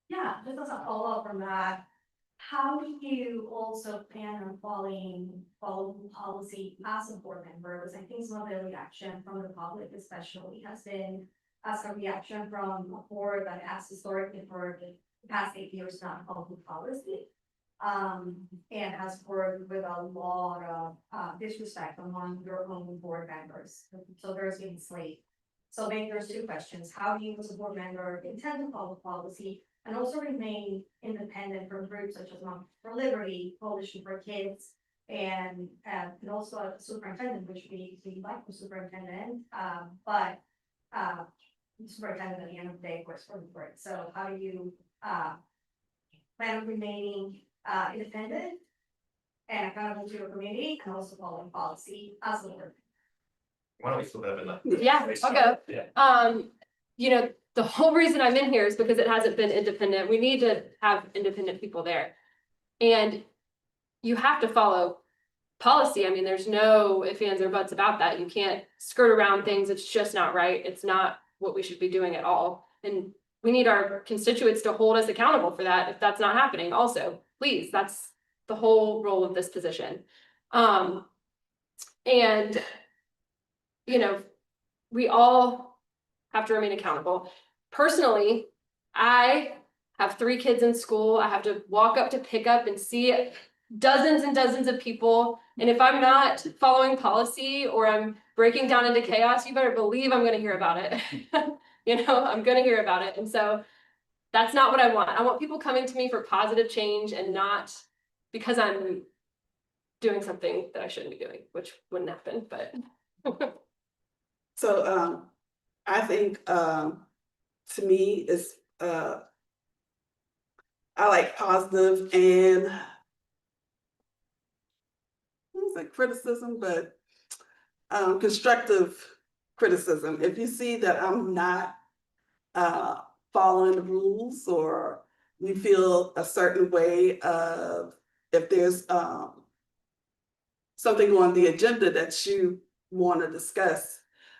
Yeah, just as a follow-up from that, how do you also plan on following policy as a board member? Because I think some of the reaction from the public especially has been as a reaction from a board that has historically for the past 8 years not followed policy. And has worked with a lot of disrespect among your own board members. So there's been slate. So maybe there's 2 questions. How do you as a board member intend to follow policy and also remain independent from groups such as Mom for Liberty, Coalition for Kids, and also a superintendent, which we like the superintendent, but superintendent at the end of the day, of course, for the board. So how do you plan on remaining independent and accountable to your community and also following policy as a board? Why don't we flip it up in the? Yeah, I'll go. Yeah. You know, the whole reason I'm in here is because it hasn't been independent. We need to have independent people there. And you have to follow policy. I mean, there's no ifs, ands, or buts about that. You can't skirt around things. It's just not right. It's not what we should be doing at all. And we need our constituents to hold us accountable for that if that's not happening also. Please, that's the whole role of this position. And, you know, we all have to remain accountable. Personally, I have 3 kids in school. I have to walk up to pick up and see dozens and dozens of people. And if I'm not following policy or I'm breaking down into chaos, you better believe I'm gonna hear about it. You know, I'm gonna hear about it. And so that's not what I want. I want people coming to me for positive change and not because I'm doing something that I shouldn't be doing, which wouldn't happen, but. So I think to me it's I like positive and I was like criticism, but constructive criticism. If you see that I'm not following the rules or you feel a certain way of if there's something on the agenda that you want to discuss,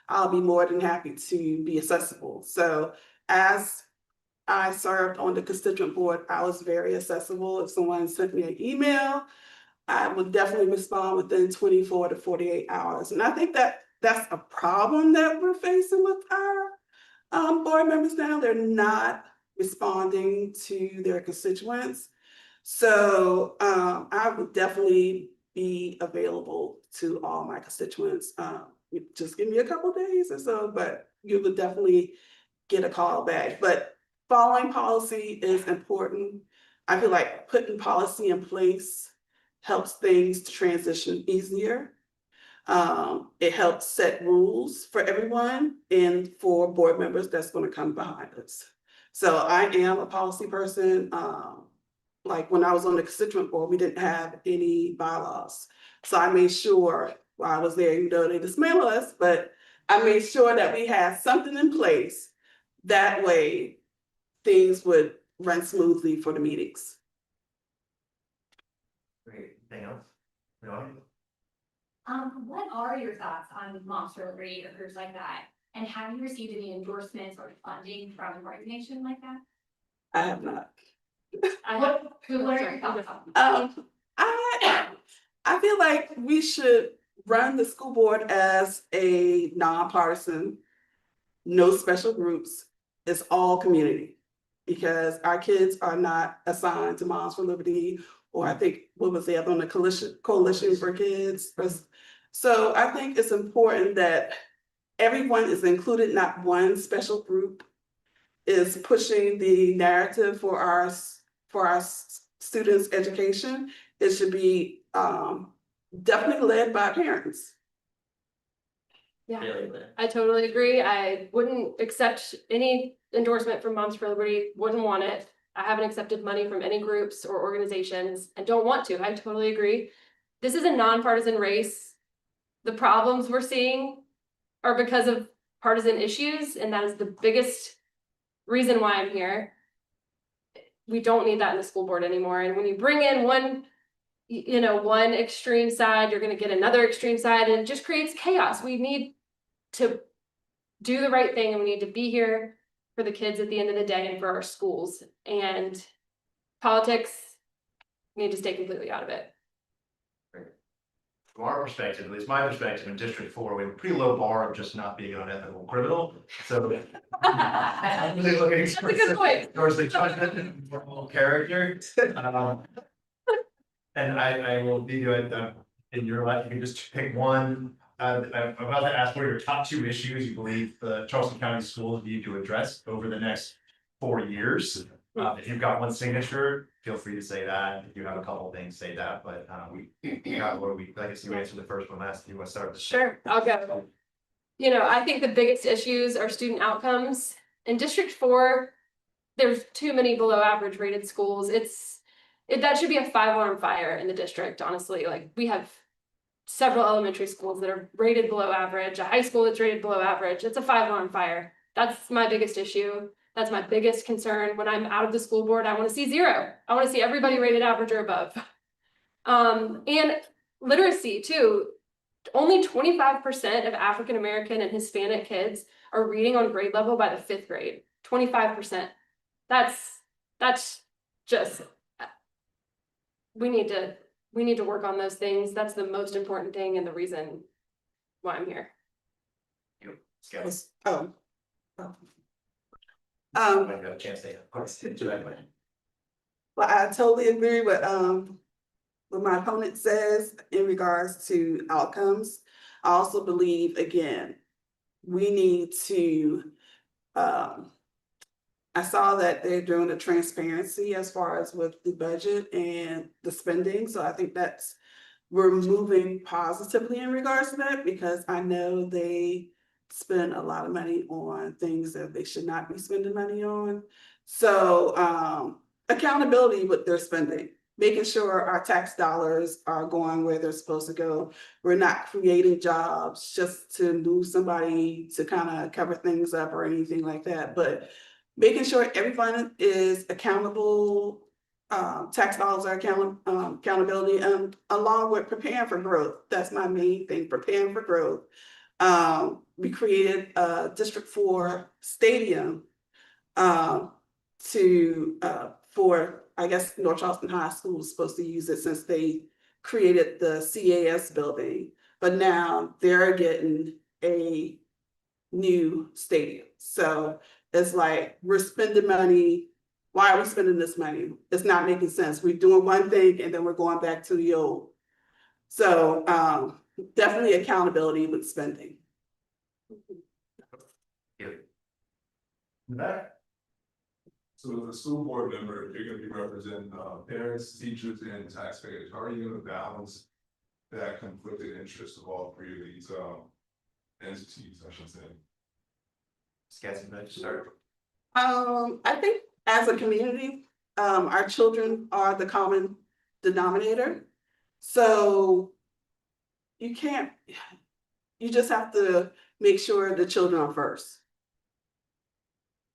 I'll be more than happy to be accessible. So as I served on the constituent board, I was very accessible. If someone sent me an email, I would definitely respond within 24 to 48 hours. And I think that that's a problem that we're facing with our board members now. They're not responding to their constituents. So I would definitely be available to all my constituents. Just give me a couple days or so, but you would definitely get a call back. But following policy is important. I feel like putting policy in place helps things to transition easier. It helps set rules for everyone and for board members that's going to come behind us. So I am a policy person. Like when I was on the constituent board, we didn't have any bylaws. So I made sure while I was there, even though they dismantled us, but I made sure that we had something in place. That way things would run smoothly for the meetings. Great, anything else? No? What are your thoughts on Monster Liberty or groups like that? And have you received any endorsements or funding from an organization like that? I have not. What are your thoughts on? I feel like we should run the school board as a nonpartisan, no special groups. It's all community because our kids are not assigned to Moms for Liberty, or I think what was the other one, the Coalition for Kids. So I think it's important that everyone is included, not one special group is pushing the narrative for our students' education. It should be definitely led by parents. Yeah, I totally agree. I wouldn't accept any endorsement from Moms for Liberty, wouldn't want it. I haven't accepted money from any groups or organizations and don't want to. I totally agree. This is a nonpartisan race. The problems we're seeing are because of partisan issues, and that is the biggest reason why I'm here. We don't need that in the school board anymore. And when you bring in one extreme side, you're going to get another extreme side, and it just creates chaos. We need to do the right thing, and we need to be here for the kids at the end of the day and for our schools. And politics need to stay completely out of it. From our perspective, at least my perspective, in District 4, we have a pretty low bar of just not being an unethical criminal. So I'm really looking That's a good point. towards the judgment and moral character. And I will be doing in your life, you can just pick one. I'm about to ask what are your top 2 issues you believe the Charleston County Schools need to address over the next 4 years. If you've got one signature, feel free to say that. If you have a couple things, say that. But I guess you answer the first one last. You want to start? Sure, I'll go. I think the biggest issues are student outcomes. In District 4, there's too many below average rated schools. That should be a 5-alarm fire in the district, honestly. Like, we have several elementary schools that are rated below average, a high school that's rated below average. It's a 5 alarm fire. That's my biggest issue. That's my biggest concern. When I'm out of the school board, I want to see 0. I want to see everybody rated average or above. And literacy too. Only 25% of African American and Hispanic kids are reading on grade level by the 5th grade. 25%. That's just, we need to work on those things. That's the most important thing and the reason why I'm here. Scales. Oh. Might have a chance to. Well, I totally agree with what my opponent says in regards to outcomes. I also believe, again, we need to I saw that they're doing a transparency as far as with the budget and the spending, so I think we're moving positively in regards to that, because I know they spend a lot of money on things that they should not be spending money on. So accountability with their spending, making sure our tax dollars are going where they're supposed to go. We're not creating jobs just to move somebody to kind of cover things up or anything like that, but making sure everyone is accountable, tax dollars are accountability, along with preparing for growth. That's my main thing, preparing for growth. We created a District 4 stadium for, I guess, North Charleston High School was supposed to use it since they created the CHS building, but now they're getting a new stadium. So it's like, we're spending money. Why are we spending this money? It's not making sense. We're doing one thing and then we're going back to the old. So definitely accountability with spending. So as a school board member, you're gonna be representing parents, teachers, and taxpayers. How are you gonna balance that conflicted interest of all 3 of these entities, I should say? Scales, you might start. I think as a community, our children are the common denominator. So you just have to make sure the children are first.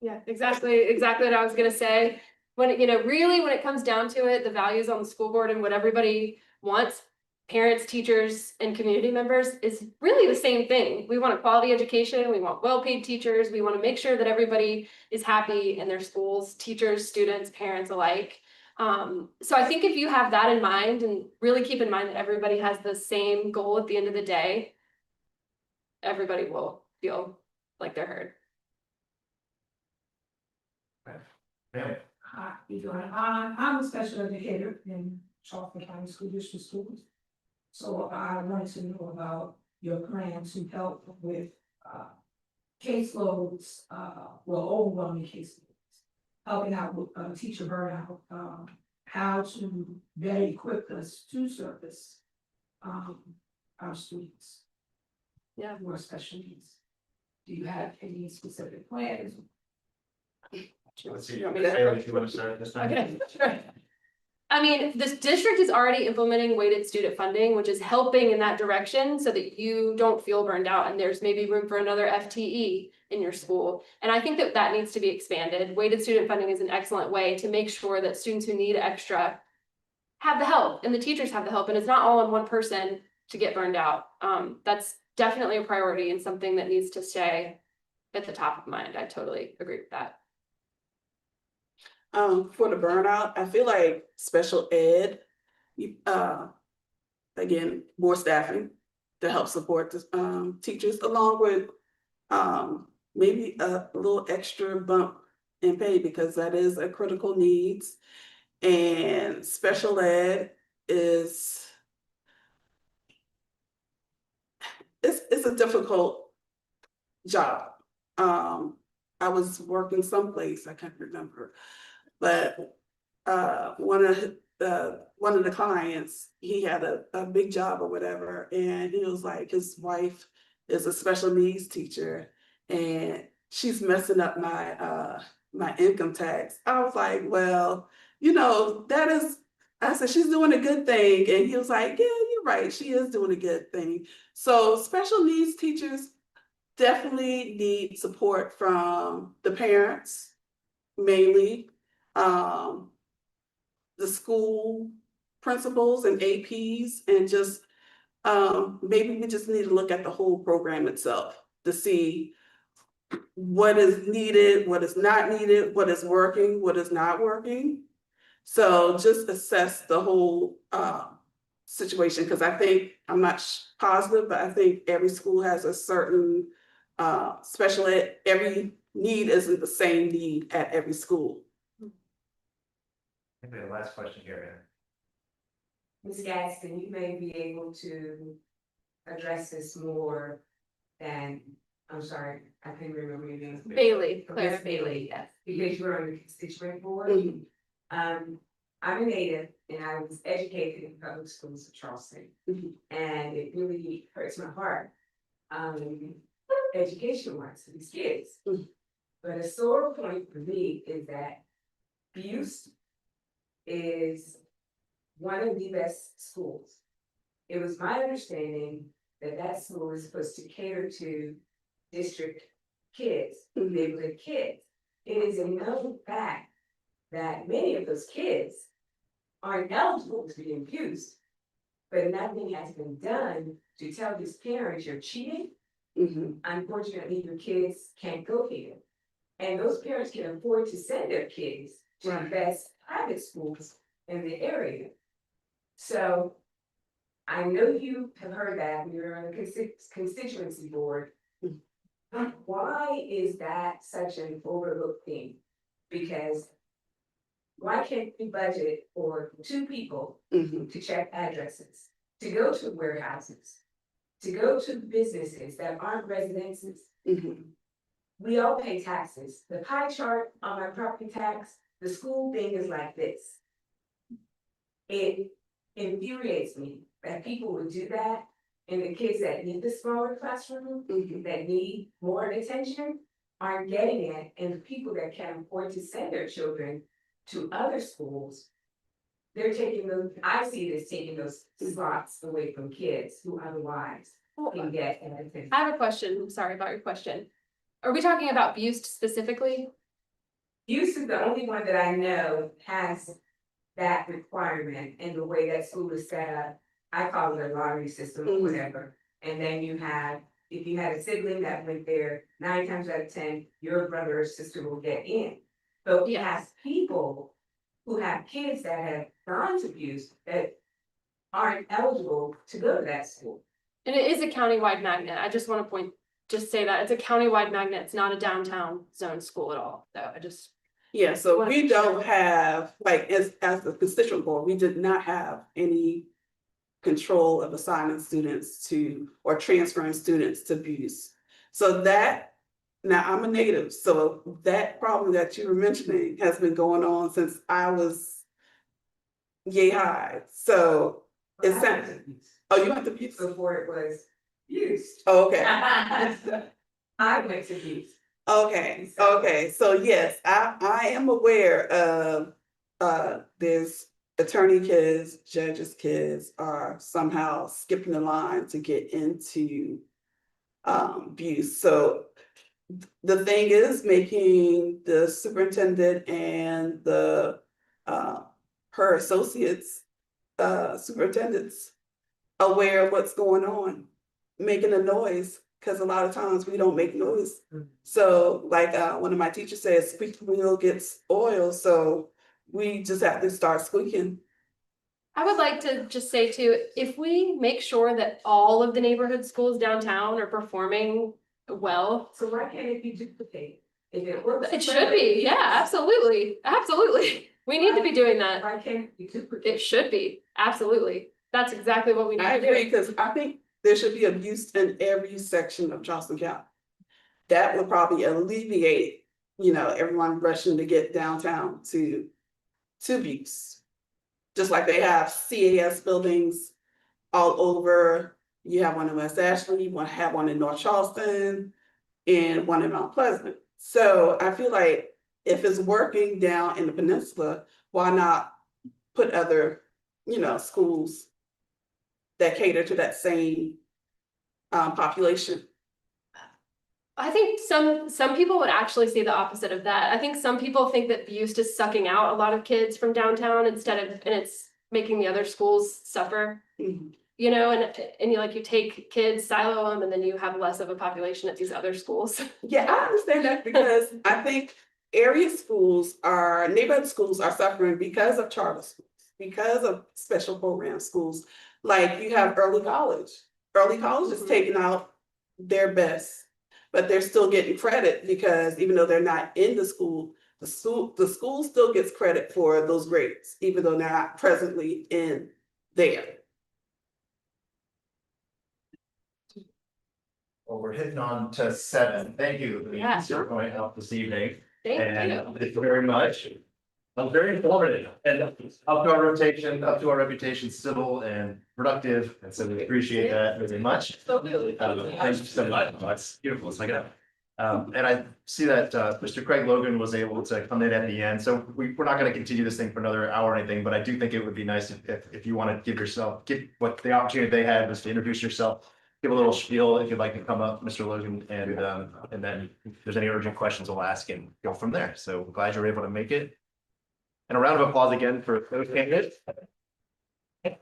Yeah, exactly what I was gonna say. When really when it comes down to it, the values on the school board and what everybody wants, parents, teachers, and community members, is really the same thing. We want a quality education, we want well-paid teachers, we want to make sure that everybody is happy in their schools, teachers, students, parents alike. So I think if you have that in mind and really keep in mind that everybody has the same goal at the end of the day, everybody will feel like they're heard. Yeah. Hi, I'm a special educator in Charleston County School District schools. So I wanted to know about your plan to help with caseloads, overwhelming caseloads, helping out with teacher burnout, how to better equip us to service our students. Yeah. Who are special needs. Do you have any specific plans? Let's see. You want me to- Taylor, if you want to start this time. Okay, sure. I mean, this district is already implementing weighted student funding, which is helping in that direction so that you don't feel burned out and there's maybe room for another FTE in your school. And I think that needs to be expanded. Weighted student funding is an excellent way to make sure that students who need extra have the help and the teachers have the help, and it's not all on one person to get burned out. That's definitely a priority and something that needs to stay at the top of mind. I totally agree with that. For the burnout, I feel like special ed, again, more staffing to help support the teachers, along with maybe a little extra bump in pay, because that is a critical needs. And special ed is it's a difficult job. I was working someplace, I can't remember, but one of the clients, he had a big job or whatever, and he was like, his wife is a special needs teacher and she's messing up my my income tax. I was like, well, that is I said, she's doing a good thing. And he was like, yeah, you're right. She is doing a good thing. So special needs teachers definitely need support from the parents, mainly, the school principals and APs, and just maybe we just need to look at the whole program itself to see what is needed, what is not needed, what is working, what is not working. So just assess the whole situation, because I think, I'm not positive, but I think every school has a certain special ed, every need isn't the same need at every school. I think we have the last question here. Ms. Gaston, you may be able to address this more than, I'm sorry, I couldn't remember your name. Bailey, Miss Claire. Bailey, yes, because you were on the constituent board. Mhm. I'm a native and I was educated in public schools of Charleston. Mhm. And it really hurts my heart, education wise for these kids. Mhm. But a sore point for me is that Buse is one of the best schools. It was my understanding that that school is supposed to cater to district kids, neighborhood kids. It is a known fact that many of those kids aren't eligible to be in Buse, but nothing has been done to tell these parents you're cheating. Mhm. Unfortunately, your kids can't go here. And those parents can afford to send their kids to the best private schools in the area. So I know you have heard that when you're on the constituency board. Why is that such an overlooked thing? Because why can't we budget for 2 people Mhm. to check addresses, to go to warehouses, to go to businesses that aren't residences? Mhm. We all pay taxes. The pie chart on my property tax, the school thing is like this. It infuriates me that people would do that, and the kids that need the smaller classroom, Mhm. that need more attention, aren't getting it, and the people that can afford to send their children to other schools, they're taking those, I see it as taking those slots away from kids who otherwise can get an attention. I have a question. I'm sorry about your question. Are we talking about Buse specifically? Buse is the only one that I know has that requirement, and the way that school is set up, I call it a lottery system or whatever. And then you have, if you had a sibling that went there, 9 times out of 10, your brother or sister will get in. But we have people who have kids that have gone to Buse that aren't eligible to go to that school. And it is a countywide magnet. I just want to just say that it's a countywide magnet. It's not a downtown zone school at all. So I just. Yeah, so we don't have, like, as the constituent board, we did not have any control of assigning students to, or transferring students to Buse. So that, now I'm a native, so that problem that you were mentioning has been going on since I was yay high. So it's that, oh, you went to Buse? Before it was Buse. Oh, okay. I went to Buse. Okay, so yes, I am aware of, there's attorney kids, judges' kids are somehow skipping the line to get into Buse. So the thing is making the superintendent and the her associates, superintendents aware of what's going on, making a noise, because a lot of times we don't make noise. So like one of my teachers says, squeaky wheel gets oil, so we just have to start squeaking. I would like to just say too, if we make sure that all of the neighborhood schools downtown are performing well. So why can't it be duplicated? If it works. It should be, yeah, absolutely, absolutely. We need to be doing that. Why can't it be duplicated? It should be, absolutely. That's exactly what we need I to agree, do. because I think there should be abuse in every section of Charleston County. That would probably alleviate, everyone rushing to get downtown to Buse. Just like they have CAS buildings all over. You have one in West Ashley, you have one in North Charleston, and one in Mount Pleasant. So I feel like if it's working down in the peninsula, why not put other schools that cater to that same population? I think some people would actually say the opposite of that. I think some people think that Butte is sucking out a lot of kids from downtown and it's making the other schools suffer. Mhm. You know, and you take kids, silo them, and then you have less of a population at these other schools. Yeah, I understand that because I think neighborhood schools are suffering because of charter schools, because of special program schools. Like you have early college. Early college is Mhm. taking out their best, but they're still getting credit because even though they're not in the school still gets credit for those grades, even though they're not presently in there. Well, we're hitting on to 7. Thank you. Yeah. For going out this evening. Thank you. Thank you very much. Very informative and up to our reputation, civil and productive. And so we appreciate that very much. So good. Thank you so much. That's beautiful. It's like it. And I see that Mr. Craig Logan was able to come in at the end. So we're not going to continue this thing for another hour or anything, but I do think it would be nice if you want to give what the opportunity they had was to introduce yourself. Give a little spiel if you'd like to come up, Mr. Logan, and then if there's any urgent questions, we'll ask and go from there. So glad you're able to make it. And a round of applause again for those candidates. You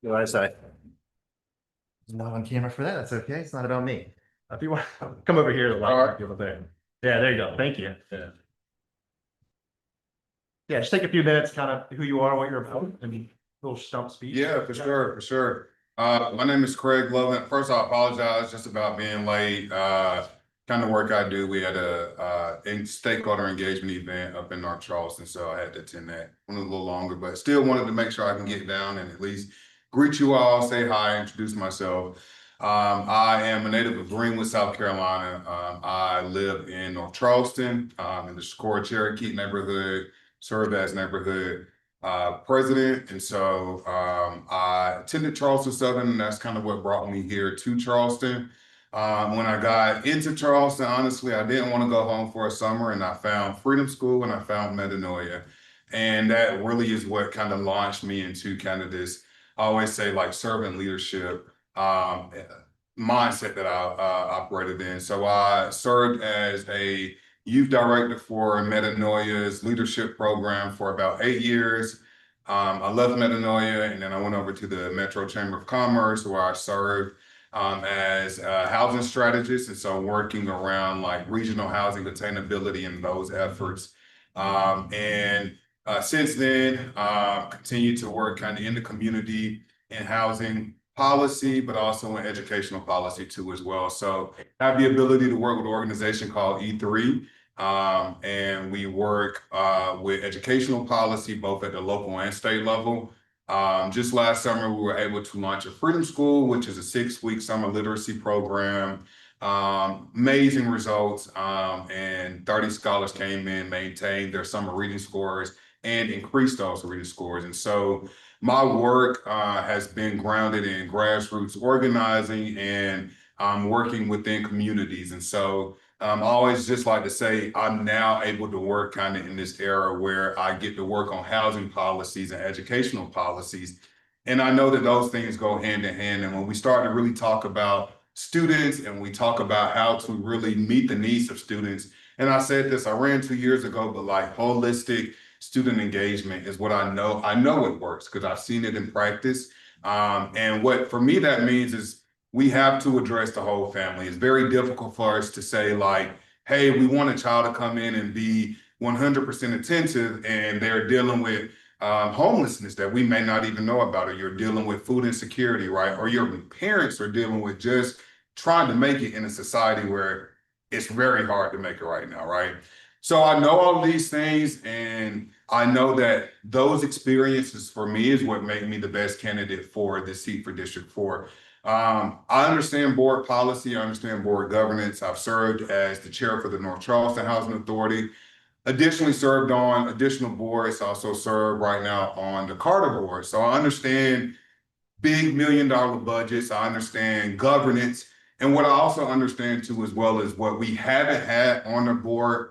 want to say? Not on camera for that. That's okay. It's not about me. If you want, come over here to the people there. Yeah, there you go. Thank you. Yeah, just take a few minutes, kind of who you are, what you're about, and a little stump speech. Yeah, for sure. My name is Craig Logan. First, I apologize just about being late. Kind of work I do. We had a stakeholder engagement event up in North Charleston, so I had to attend that. Went a little longer, but still wanted to make sure I can get down and at least greet you all, say hi, introduce myself. I am a native of Greenwood, South Carolina. I live in North Charleston, in the Shakur Cherokee neighborhood, serve as neighborhood president. And so I attended Charleston Southern, and that's kind of what brought me here to Charleston. When I got into Charleston, honestly, I didn't want to go home for a summer, and I found Freedom School and I found Metanoia. And that really is what kind of launched me into kind of this, I always say, like servant leadership mindset that I operated in. So I served as a youth director for Metanoia's leadership program for about 8 years. I left Metanoia, and then I went over to the Metro Chamber of Commerce, where I served as a housing strategist, and so working around like regional housing attainability and those efforts. Since then, continue to work kind of in the community in housing policy, but also in educational policy too as well. So I have the ability to work with an organization called E3, and we work with educational policy both at the local and state level. Just last summer, we were able to launch a Freedom School, which is a 6-week summer literacy program. Amazing results, and 30 scholars came in, maintained their summer reading scores, and increased those reading scores. And so my work has been grounded in grassroots organizing and working within communities. And so I always just like to say I'm now able to work kind of in this era where I get to work on housing policies and educational policies. And I know that those things go hand in hand. And when we start to really talk about students and we talk about how to really meet the needs of students, and I said this, I ran 2 years ago, but like holistic student engagement is what I know. I know it works because I've seen it in practice. And what for me that means is we have to address the whole family. It's very difficult for us to say like, hey, we want a child to come in and be 100% attentive, and they're dealing with homelessness that we may not even know about, or you're dealing with food insecurity, right? Or your parents are dealing with just trying to make it in a society where it's very hard to make it right now, right? So I know all of these things, and I know that those experiences for me is what made me the best candidate for the seat for District 4. I understand board policy, I understand board governance. I've served as the chair for the North Charleston Housing Authority, additionally served on additional boards, also serve right now on the Carter board. So I understand big $1 million budgets, I understand governance, and what I also understand too as well is what we haven't had on the board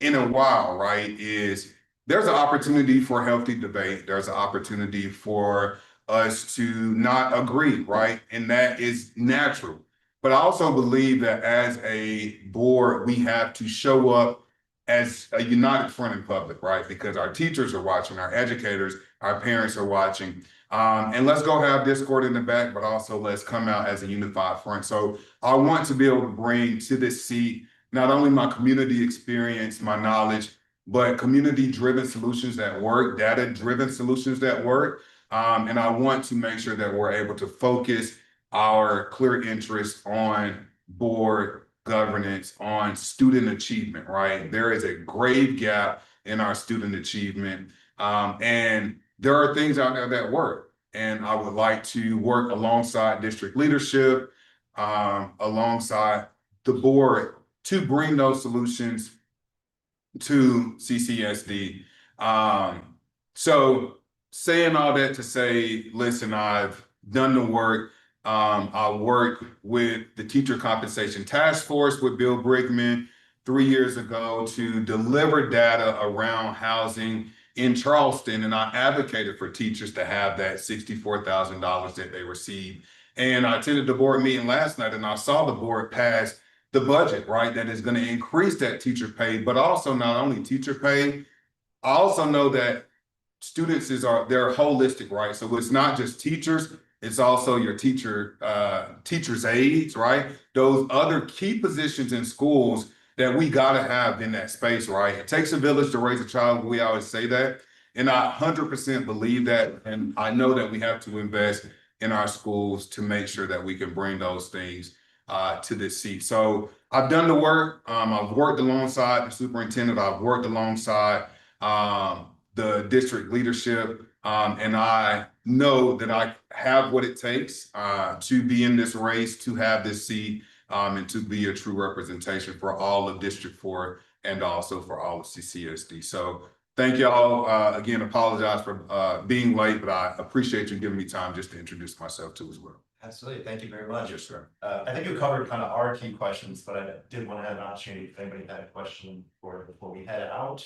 in a while, right, is there's an opportunity for healthy debate. There's an opportunity for us to not agree, right? And that is natural. But I also believe that as a board, we have to show up as a united front in public, right? Because our teachers are watching, our educators, our parents are watching. And let's go have discord in the back, but also let's come out as a unified front. So I want to be able to bring to this seat not only my community experience, my knowledge, but community-driven solutions that work, data-driven solutions that work. And I want to make sure that we're able to focus our clear interest on board governance, on student achievement, right? There is a grave gap in our student achievement. And there are things out there that work. And I would like to work alongside district leadership, alongside the board to bring those solutions to CCSD. So saying all that to say, listen, I've done the work. I worked with the Teacher Compensation Task Force with Bill Brickman 3 years ago to deliver data around housing in Charleston, and I advocated for teachers to have that $64,000 that they receive. And I attended the board meeting last night, and I saw the board pass the budget, right, that is going to increase that teacher pay, but also not only teacher pay. I also know that students they're holistic, right? So it's not just teachers, it's also your teachers' aides, right? Those other key positions in schools that we gotta have in that space, right? It takes a village to raise a child. We always say that. And I 100% believe that. And I know that we have to invest in our schools to make sure that we can bring those things to this seat. So I've done the work. I've worked alongside the superintendent. I've worked alongside the district leadership. And I know that I have what it takes to be in this race, to have this seat, and to be a true representation for all of District 4 and also for all of CCSD. So thank y'all. Again, apologize for being late, but I appreciate you giving me time just to introduce myself too as well. Absolutely. Thank you very much. Yes, sir. I think you covered kind of our key questions, but I did want to have an opportunity if anybody had a question before we head out.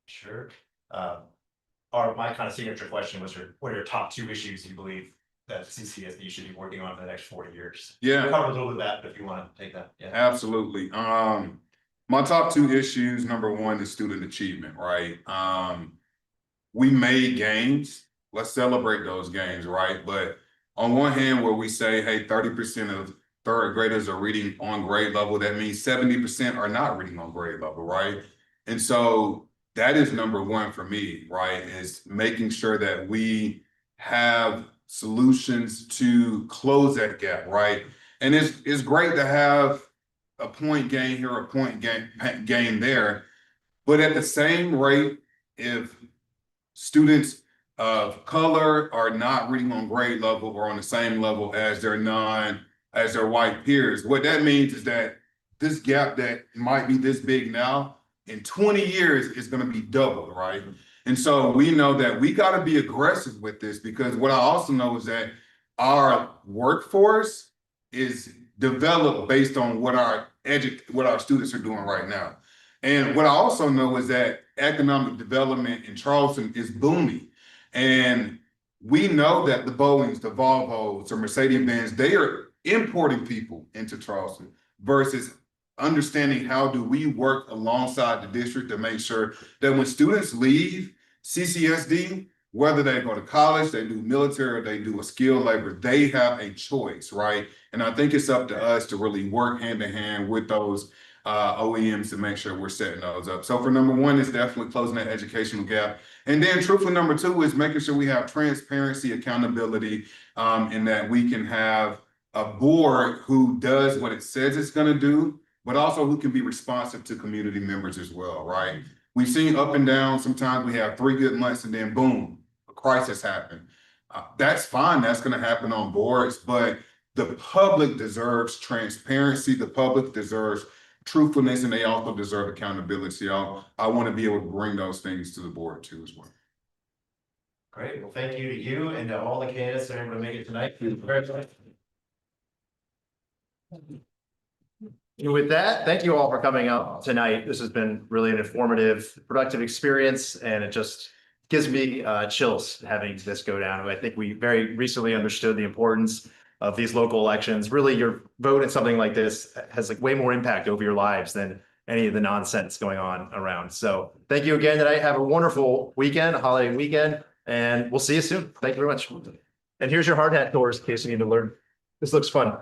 Sure. My kind of signature question was what are your top 2 issues you believe that CCSD should be working on for the next 40 years? Yeah. We covered a little bit of that, but if you want to take that. Yeah. Absolutely. My top 2 issues, number 1 is student achievement, right? We made gains. Let's celebrate those gains, right? But on one hand, where we say, hey, 30% of 3rd graders are reading on grade level, that means 70% are not reading on grade level, right? And so that is number 1 for me, right? Is making sure that we have solutions to close that gap, right? And it's great to have a point gain here, a point gain there, but at the same rate, if students of color are not reading on grade level or on the same level as their white peers, what that means is that this gap that might be this big now, in 20 years is going to be doubled, right? And so we know that we got to be aggressive with this, because what I also know is that our workforce is developed based on what our students are doing right now. And what I also know is that economic development in Charleston is booming. And we know that the Boeings, the Volvos, or Mercedes-Benz, they are importing people into Charleston versus understanding how do we work alongside the district to make sure that when students leave CCSD, whether they go to college, they do military, or they do a skilled labor, they have a choice, right? And I think it's up to us to really work hand in hand with those OEMs to make sure we're setting those up. So for number 1, it's definitely closing that educational gap. And then truthfully, number 2 is making sure we have transparency, accountability, and that we can have a board who does what it says it's going to do, but also who can be responsive to community members as well, right? We've seen up and down. Sometimes we have 3 good months and then boom, a crisis happened. That's fine. That's going to happen on boards, but the public deserves transparency. The public deserves truthfulness, and they also deserve accountability. I want to be able to bring those things to the board too as well. Great. Well, thank you to you and to all the candidates that are able to make it tonight. Congratulations. And with that, thank you all for coming out tonight. This has been really an informative, productive experience, and it just gives me chills having this go down. I think we very recently understood the importance of these local elections. Really, your vote in something like this has like way more impact over your lives than any of the nonsense going on around. So thank you again tonight. Have a wonderful weekend, a holiday weekend, and we'll see you soon. Thank you very much. And here's your hard hat doors in case you need to learn. This looks fun.